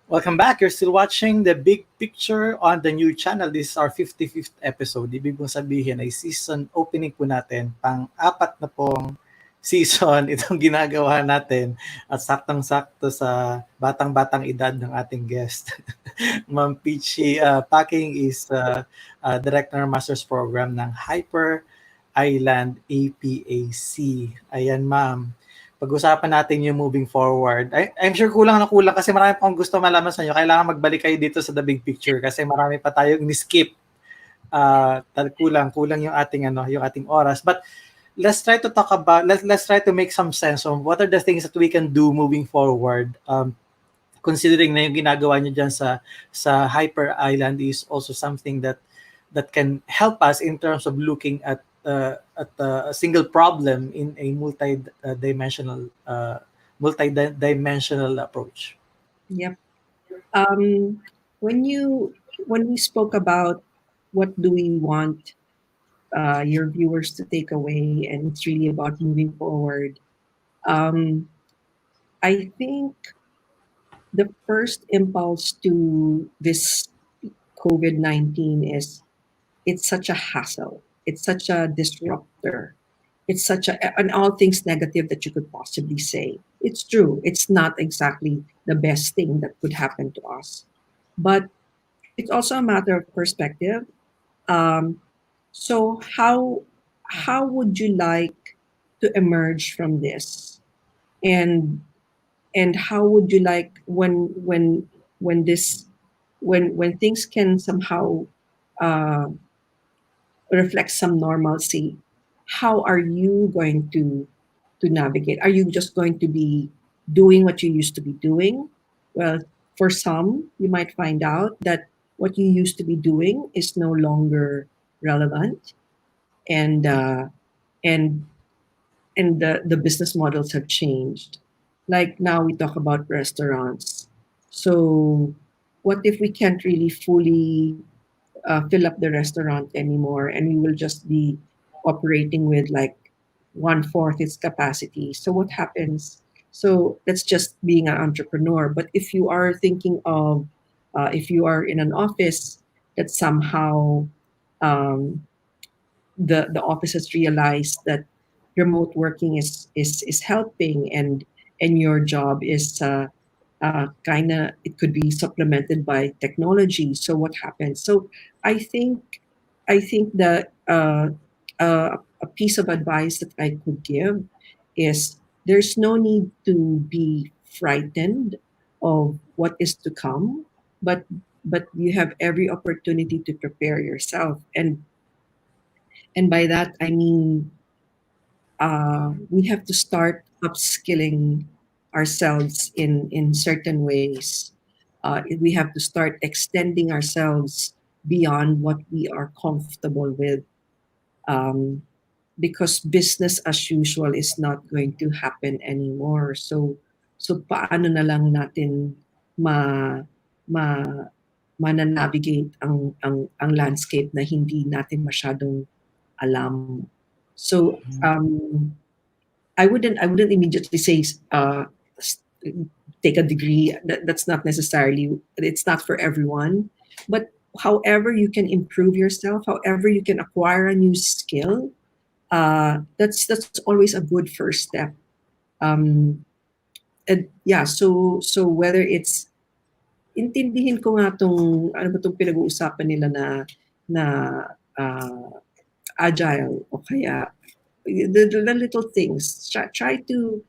Welcome back. You're still watching The Big Picture on the new channel. This is our 55th episode. Ibig pong sabihin ay season opening po natin. Pang-apat na pong season itong ginagawa natin at saktang-sakto sa batang-batang edad ng ating guest. Ma'am Peachy Packing is Director ng Master's Program ng Hyper Island APAC. Ayan, ma'am. Pag-usapan natin yung moving forward. I'm sure kulang na kulang kasi marami pang gusto malaman sa inyo. Kailangan magbalik kayo dito sa The Big Picture kasi marami pa tayong ni-skip. Kulang yung ating yung ating oras. But let's try to talk about let's try to make some sense of what are the things that we can do moving forward. Considering na yung ginagawa niyo diyan sa Hyper Island is also something that can help us in terms of looking at a single problem in a multi-dimensional approach. Yep. When we spoke about what do we want your viewers to take away, and it's really about moving forward. I think the first impulse to this COVID-19 is it's such a hassle. It's such a disruptor. It's such an all things negative that you could possibly say. It's true. It's not exactly the best thing that could happen to us, but it's also a matter of perspective. Um, so how would you like to emerge from this, and how would you like when this when things can somehow uh, reflect some normalcy, how are you going to navigate? Are you just going to be doing what you used to be doing? Well, for some, you might find out that what you used to be doing is no longer relevant, and and the business models have changed. Like now, we talk about restaurants. So, what if we can't really fully fill up the restaurant anymore, and we will just be operating with like one fourth its capacity? So what happens? So that's just being an entrepreneur. But if you are thinking of, if you are in an office that somehow um, the office has realized that remote working is helping, and your job is kind of, it could be supplemented by technology. So what happens? So I think that a piece of advice that I could give is there's no need to be frightened of what is to come, but you have every opportunity to prepare yourself, and by that I mean we have to start upskilling ourselves in certain ways. We have to start extending ourselves beyond what we are comfortable with, um, because business as usual is not going to happen anymore. So paano na lang natin ma ma navigate ang landscape na hindi natin masyadong alam. So I wouldn't immediately say s- take a degree. That's not necessarily, it's not for everyone. But however you can improve yourself, however you can acquire a new skill, that's always a good first step. Um, and yeah, so whether it's, intindihin ko nga tong ano ba tong pinag-uusapan nila na uh, agile, o kaya the little things. Try to,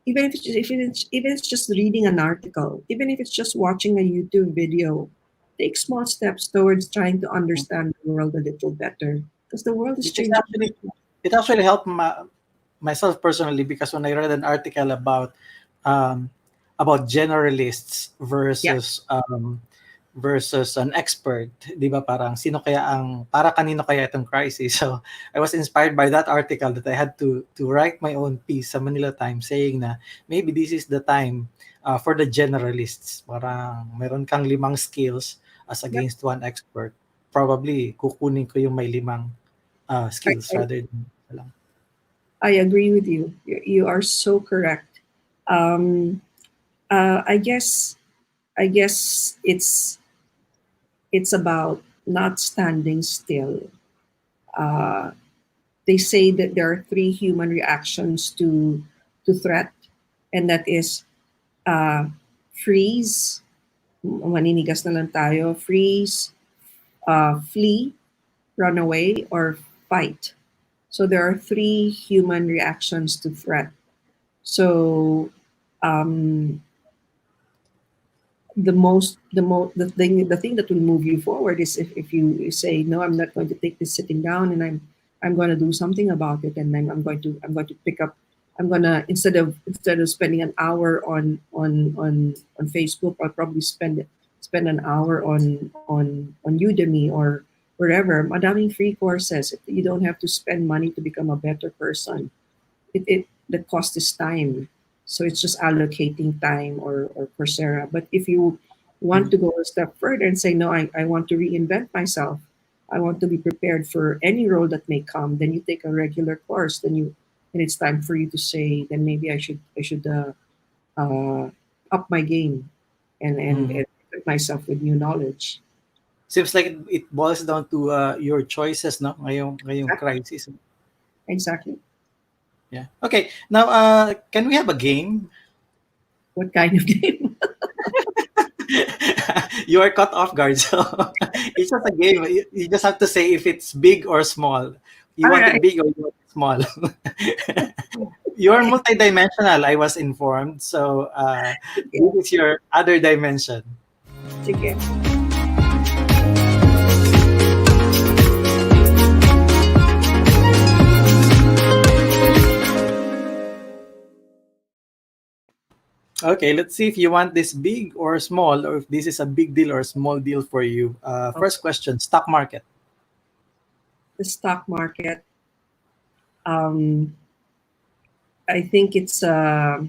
even if it's just reading an article, even if it's just watching a YouTube video, take small steps towards trying to understand the world a little better, because the world is It is changing. actually it actually helped myself personally because when I read an article um, about generalists Yeah, versus an expert, 'di ba? Parang sino kaya para kanino kaya itong crisis? So I was inspired by that article that I had to write my own piece sa Manila Times saying na maybe this is the time for the generalists. Parang meron kang 5 skills as yeah. against one expert. Probably kukunin ko yung may 5 I, skills I, rather than isa lang. I agree with you. You are so correct. Um, I guess I guess it's about not standing still. Uh, they say that there are three human reactions to threat, and that is uh, freeze, maninigas na lang tayo, freeze, flee, run away, or fight. So there are three human reactions to threat. So um, the thing that will move you forward is if you say no, I'm not going to take this sitting down, and I'm going to do something about it, and then I'm going to pick up. I'm gonna instead of spending an hour on Facebook, I'll probably spend an hour on Udemy or wherever. Madaming free courses. You don't have to spend money to become a better person. It the cost is time, so it's just allocating time or Coursera. But if you want to go a step further and say no, I want to reinvent myself, I want to be prepared for any role that may come, then you take a regular course. Then it's time for you to say, then maybe I should uh, up my game and equip myself with new knowledge. Seems like it boils down to your choices, no? Ngayong crisis. Exactly. Yeah. Okay. Now, can we have a game? What kind of game? You are caught off guard, so it's just a game. You just have to say if it's big or small. You All want it right. big or you want it small. You're multidimensional, I was informed. So this is your other dimension. Sige. Okay, let's see if you want this big or small, or if this is a big deal or a small deal for you. First question: stock market. The stock market. Um, I think it's a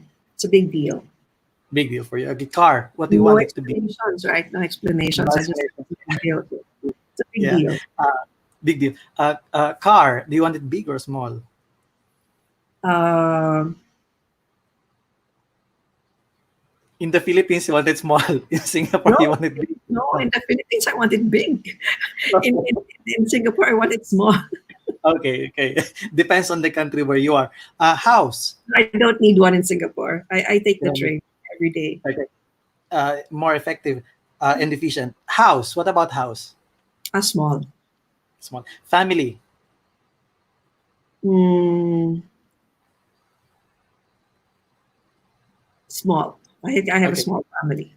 big deal. Big deal for you. Okay, car. What do you No want it to be? explanations, right? No explanations. I just big deal. It's a big Yeah, deal. big deal. Car. Do you want it big or small? Um, In the Philippines, you want it small. In Singapore, you no, want it big. no. In the Philippines, I want it big. In Singapore, I want it small. Okay, okay. Depends on the country where you are. House. I don't need one in Singapore. I take the Yeah. train every day. Okay. More effective and efficient. House. What about house? A small. Small. Family. Mm, small. I have a Okay. small family.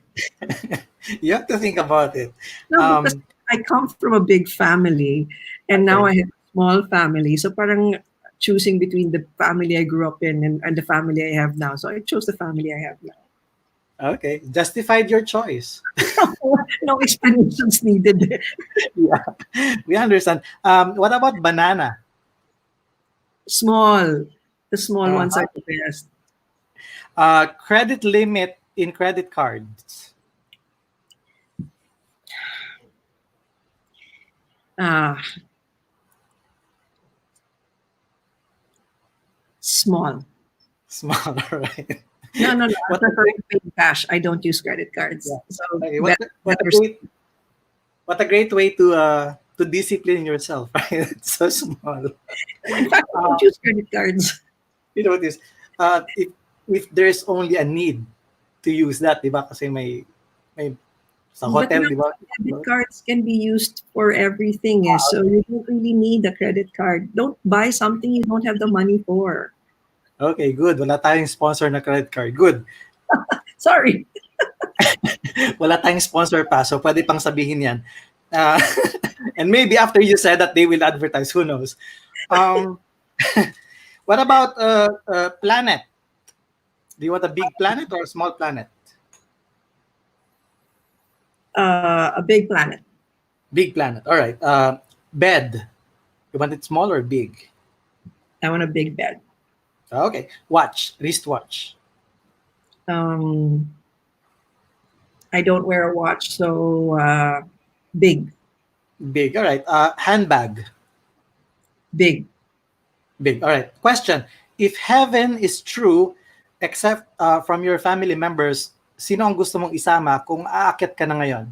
You have to think about it. No, because I come from a big family, and now I Okay. have a small family. So parang choosing between the family I grew up in and the family I have now. So I chose the family I have now. Okay. Justified your choice. No explanations needed. Yeah. We understand. What about banana? Small. The small ones Uh-huh. are the best. Credit limit in credit cards. Ah, small. Small, right? No. I What a prefer great, to pay in cash. I don't use credit cards. yeah. So Okay, better. what a great way to discipline yourself, right? It's so small. In fact, I Uh, don't use credit cards. you know this. If there's only a need to use that, di ba? Kasi may sa But hotel, now di ba? credit cards can be used for everything. So you don't really need a credit card. Don't buy something you don't have the money for. Okay, good. Wala tayong sponsor na credit card. Good. Sorry. Wala tayong sponsor pa, so pwede pang sabihin yan. Uh, and maybe after you said that, they will advertise. Who knows? Um, what about planet? Do you want a big planet or a small planet? A big planet. Big planet. All right. Bed. You want it small or big? I want a big bed. Okay. Watch. Wristwatch. Um, I don't wear a watch, so big, Big. All right. Handbag. big. Big. All right. Question. If heaven is true, except from your family members, sino ang gusto mong isama kung aakyat ka na ngayon?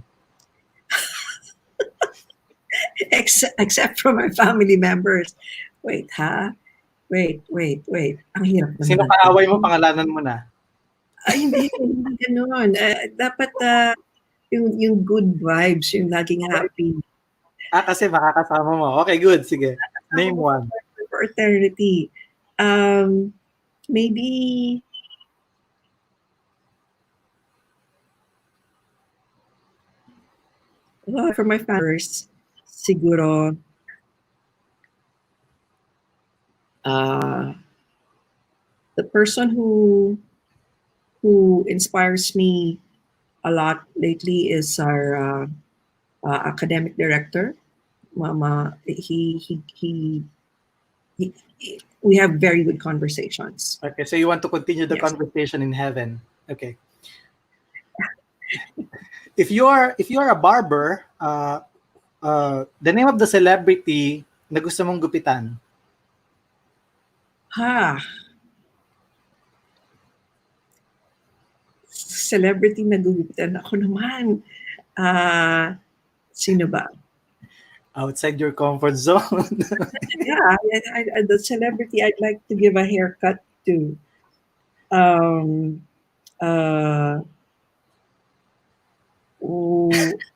Except for my family members. Wait, ha? Wait. Ang hirap Sino naman. kaaway mo, pangalanan mo na? Ay, hindi ganun. Dapat yung good vibes, yung laging happy. Kasi makakasama mo. Okay, good. Sige. Name one. For eternity. Maybe for my family, siguro the person who inspires me a lot lately is our academic director. Mama, we have very good conversations. Okay, so you want to continue the Yes. conversation in heaven. Okay. If you are a barber, the name of the celebrity na gusto mong gupitan? Celebrity na gugupitan ako naman. Sino ba? Outside your comfort zone. Yeah, the celebrity I'd like to give a haircut to.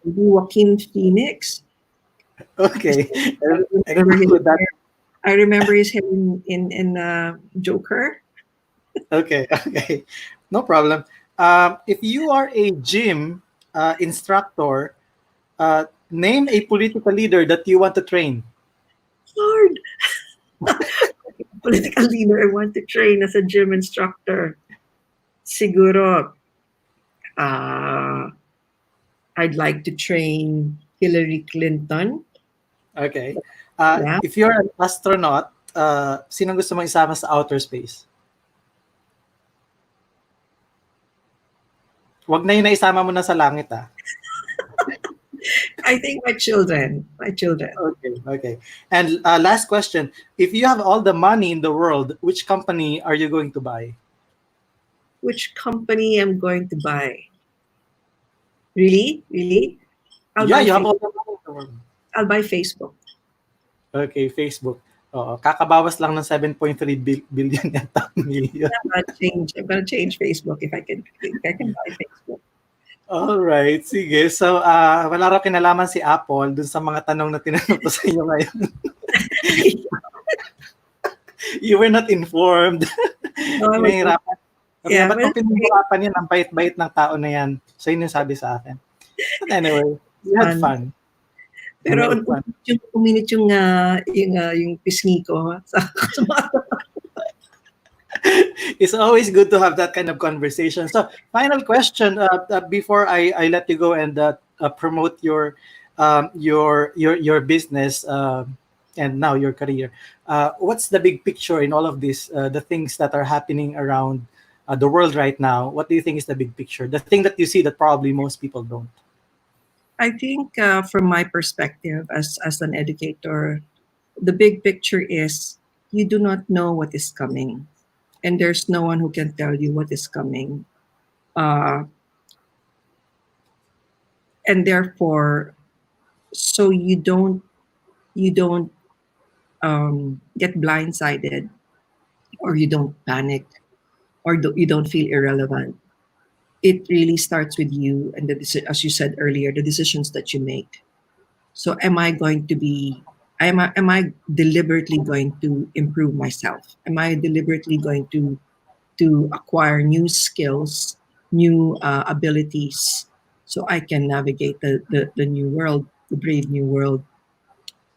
Joaquin Phoenix. Okay. I remember his hair in Joker. Okay. No problem. If you are a gym instructor, name a political leader that you want to train. Lord. Political leader I want to train as a gym instructor. Siguro, I'd like to train Hillary Clinton. Okay. Yeah. If you're an astronaut, sino gusto mong isama sa outer space? Wag na yun na isama mo na sa langit, ah. I think my children. Okay. And last question. If you have all the money in the world, which company are you going to buy? Which company I'm going to buy? Really? You have all the money in the world. I'll buy Facebook. Okay, Facebook. Oo, kakabawas lang ng 7.3 billion yata million. I'm gonna change Facebook if I can buy Facebook. Alright, sige. So, wala raw kinalaman si Apple dun sa mga tanong na tinanong ko sa inyo ngayon. You were not informed. Pinahirapan. Yeah, Ba't mo pinahirapan yan? Ang bait-bait ng tao na yan. So, yun yung sabi sa akin. But anyway, we had fun. Pero uminit yung pisngi ko sa It's always good to have that kind of conversation. So, final question before I let you go and promote your business and now your career. What's the big picture in all of this? The things that are happening around the world right now. What do you think is the big picture? The thing that you see that probably most people don't. I think from my perspective as an educator, the big picture is you do not know what is coming. And there's no one who can tell you what is coming. And therefore, so you don't get blindsided, or you don't panic, or you don't feel irrelevant. It really starts with you and as you said earlier, the decisions that you make. So am I deliberately going to improve myself? Am I deliberately going to acquire new skills, new abilities, so I can navigate the new world, the brave new world?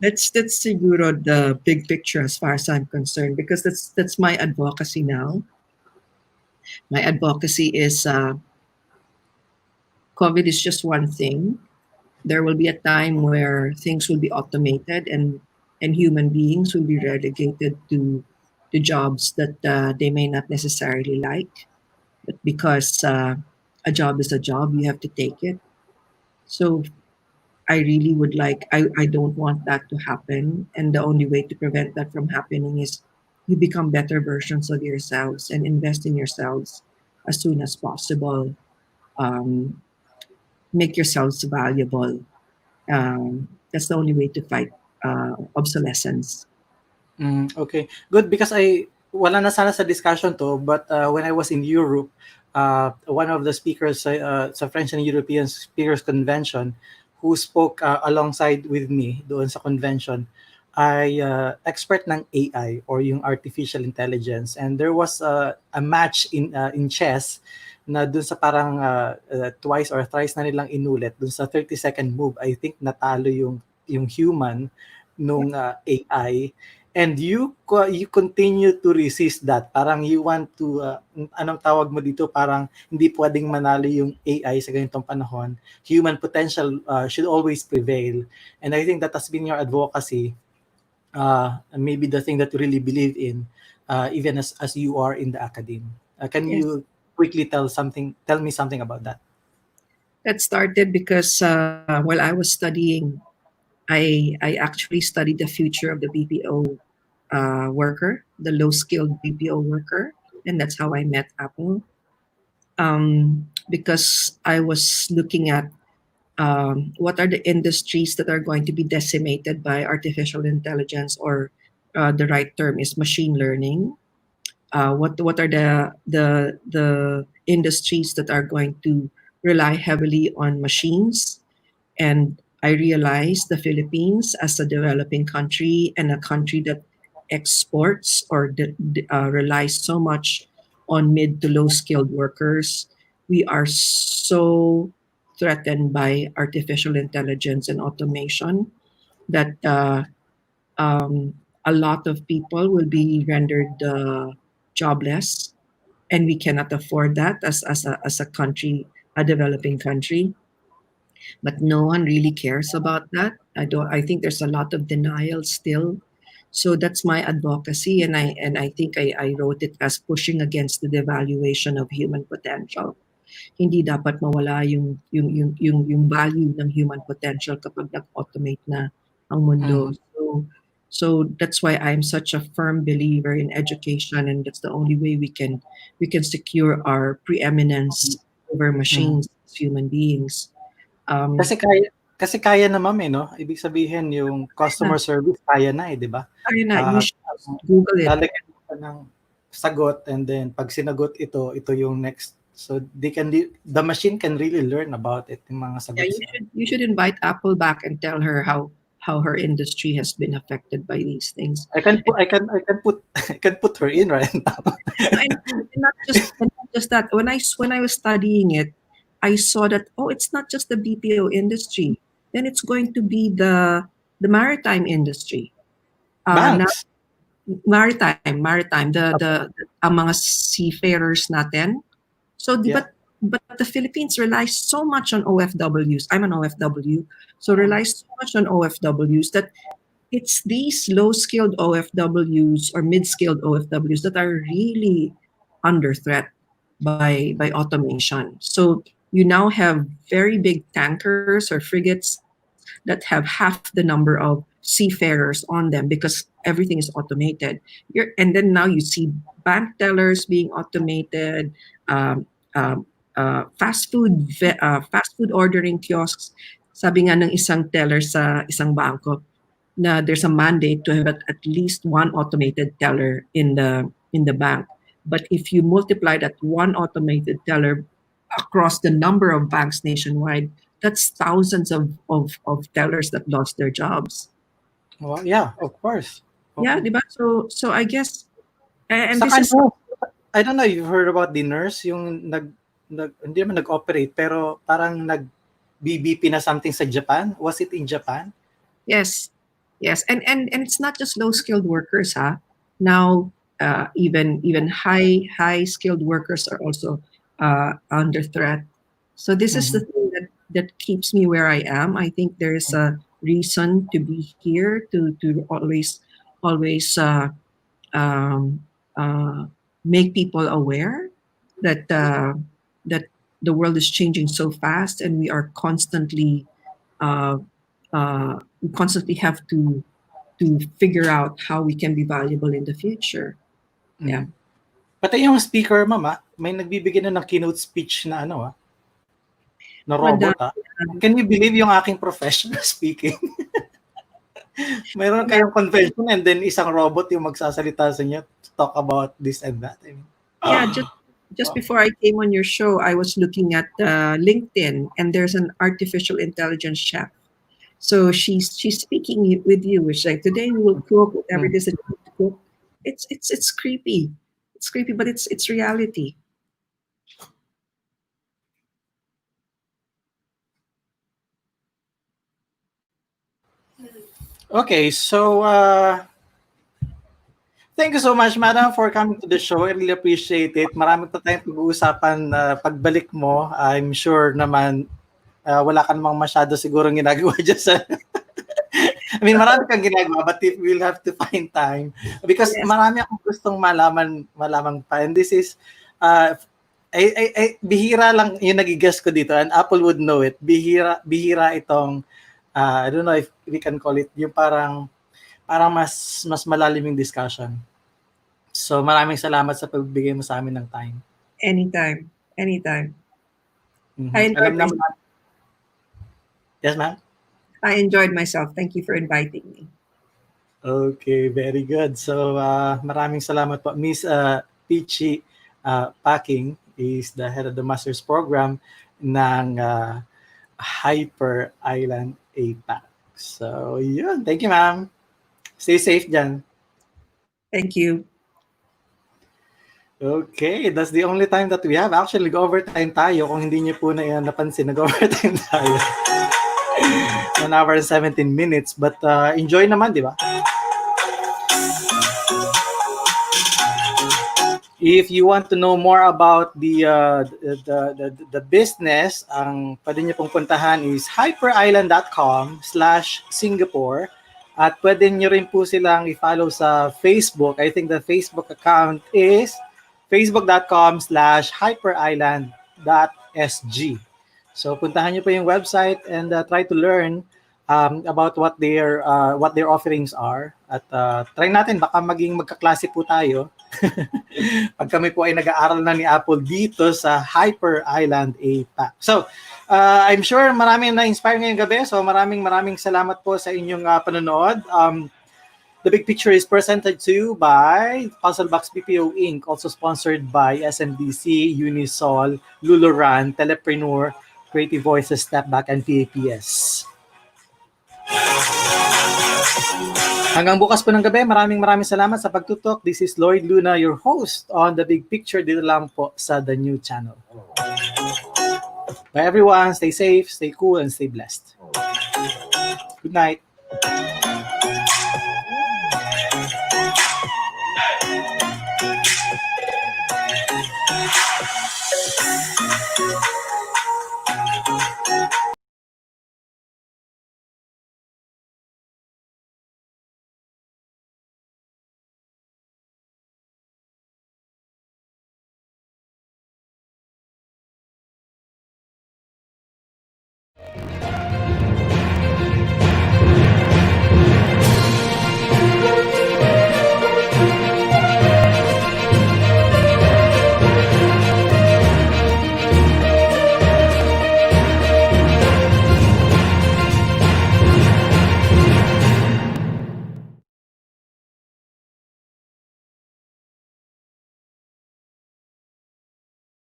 That's siguro the big picture as far as I'm concerned, because that's my advocacy now. My advocacy is COVID is just one thing. There will be a time where things will be automated and human beings will be relegated to jobs that they may not necessarily like. But because a job is a job, you have to take it. So I really would I don't want that to happen. And the only way to prevent that from happening is you become better versions of yourselves and invest in yourselves as soon as possible. um, make yourselves valuable. That's the only way to fight obsolescence. Okay, good because wala na sana sa discussion to, but when I was in Europe, one of the speakers sa French and European Speakers Convention who spoke alongside with me doon sa convention ay expert ng AI or yung artificial intelligence, and there was a match in chess na dun sa parang twice or thrice na nilang inulit dun sa 30-second move. I think natalo yung human nung AI, and you continue to resist that, parang you want to anong tawag mo dito, parang hindi pwedeng manalo yung AI sa ganitong panahon, human potential should always prevail. And I think that has been your advocacy, and maybe the thing that you really believe in, even as you are in the academe. Can Yes. you quickly tell me something about that? That started because while I was studying, I actually studied the future of the BPO worker, the low skilled BPO worker, and that's how I met Apple. Because I was looking at what are the industries that are going to be decimated by artificial intelligence, or the right term is machine learning. What are the industries that are going to rely heavily on machines? And I realized the Philippines as a developing country and a country that exports or relies so much on mid to low skilled workers. We are so threatened by artificial intelligence and automation that a lot of people will be rendered jobless, and we cannot afford that as a country, a developing country. But no one really cares about that. I think there's a lot of denial still. So that's my advocacy, and I think I wrote it as pushing against the devaluation of human potential. Hindi dapat mawala yung value ng human potential kapag nag-automate na ang mundo. Mhm. So that's why I'm such a firm believer in education, and that's the only way we can secure our preeminence over Mhm. machines as human beings. Kasi Um, kaya na, ma'am, eh, 'no? Ibig sabihin yung na, customer service kaya na, eh, 'di ba? ayun na, you Ah, should just Google it. lalagyan mo pa ng sagot, and then 'pag sinagot ito yung next. So the machine can really learn about it, yung mga Yeah, sagot sa. you should invite Apple back and tell her how her industry has been affected by these things. I can put I can put her in right now. And not just that. When I was studying it, I saw that, oh, it's not just the BPO industry. Then it's going to be the maritime industry. Now Banks. maritime, ang mga seafarers natin. So, Yeah. but the Philippines relies so much on OFWs. I'm an OFW, so relies so much on OFWs that it's these low-skilled OFWs or mid-skilled OFWs that are really under threat by automation. So you now have very big tankers or frigates that have half the number of seafarers on them because everything is automated. And then now you see bank tellers being automated, um, fast food ordering kiosks. Sabi nga ng isang teller sa isang bangko, na there's a mandate to have at least one automated teller in the bank. But if you multiply that one automated teller across the number of banks nationwide, that's thousands of tellers that lost their jobs. Well, yeah, of course. Yeah, Oo. di ba? So I guess, and this Saka is, no, I don't know if you've heard about the nurse yung hindi naman nag-operate pero parang nag-BBP na something sa Japan. Was it in Japan? yes, yes, and it's not just low skilled workers, huh? Now, even high skilled workers are also under threat. So this is the Mhm. thing that keeps me where I am. I think there is a reason to be here, to always um, uh, make people aware that that the world is changing so fast, and uh, we constantly have to figure out how we can be valuable in the future. Yeah. Mhm. Pati yung speaker, ma'am, may nagbibigay na ng keynote speech na ano, na robot. Madami. Can you believe yung aking professional speaking? Mayroon kayong convention and then isang robot yung magsasalita sa inyo to talk about this and that. I mean, Yeah, just before I came on your show, I was looking at LinkedIn, and there's an artificial intelligence chef. So she's speaking with you. It's like, today we will cook whatever it is that you need to cook. It's creepy. It's creepy, but it's reality. okay, so thank you so much, Madam, for coming to the show. I really appreciate it. Marami pa tayong pag-uusapan pagbalik mo. I'm sure naman wala ka namang masyado sigurong ginagawa dyan sa... I mean, marami kang ginagawa, but we'll have to find time. Because Yes. marami akong gustong malaman pa. And this is, bihira lang yung nag-guess ko dito, and Apple would know it. Bihira itong, I don't know if we can call it, yung parang mas malalim yung discussion. So maraming salamat sa pagbigay mo sa amin ng time. Anytime. Mhm. I enjoyed Alam naman. myself. Yes, ma'am? I enjoyed myself. Thank you for inviting me. Okay, very good. So maraming salamat po. Miss Peachy Pacquing is the head of the master's program ng Hyper Island APAC. So yun, thank you, ma'am. Stay safe dyan. Thank you. Okay, that's the only time that we have. Actually, nag-overtime tayo. Kung hindi niyo po na yan napansin, nag-overtime tayo. 1 hour and 17 minutes. But enjoy naman, di ba? If you want to know more about the business, ang pwede niyo pong puntahan is hyperisland.com/Singapore. At pwede niyo rin po silang i-follow sa Facebook. I think the Facebook account is facebook.com/hyperisland.sg. So puntahan niyo po yung website and try to learn about what their offerings are. At try natin, baka maging magkaklase po tayo. Pag kami po ay nag-aaral na ni Apple dito sa Hyper Island APAC. So, I'm sure maraming na-inspire ngayong gabi. So, maraming salamat po sa inyong panonood. The Big Picture is presented to you by Puzzlebox BPO Inc., also sponsored by SMDC, Unisol, Luluran, Telepreneur, Creative Voices, Stepback, and PAPS. Hanggang bukas po ng gabi, maraming salamat sa pagtutok. This is Lloyd Luna, your host on The Big Picture, dito lang po sa The New Channel. Bye everyone, stay safe, stay cool, and stay blessed. Good night.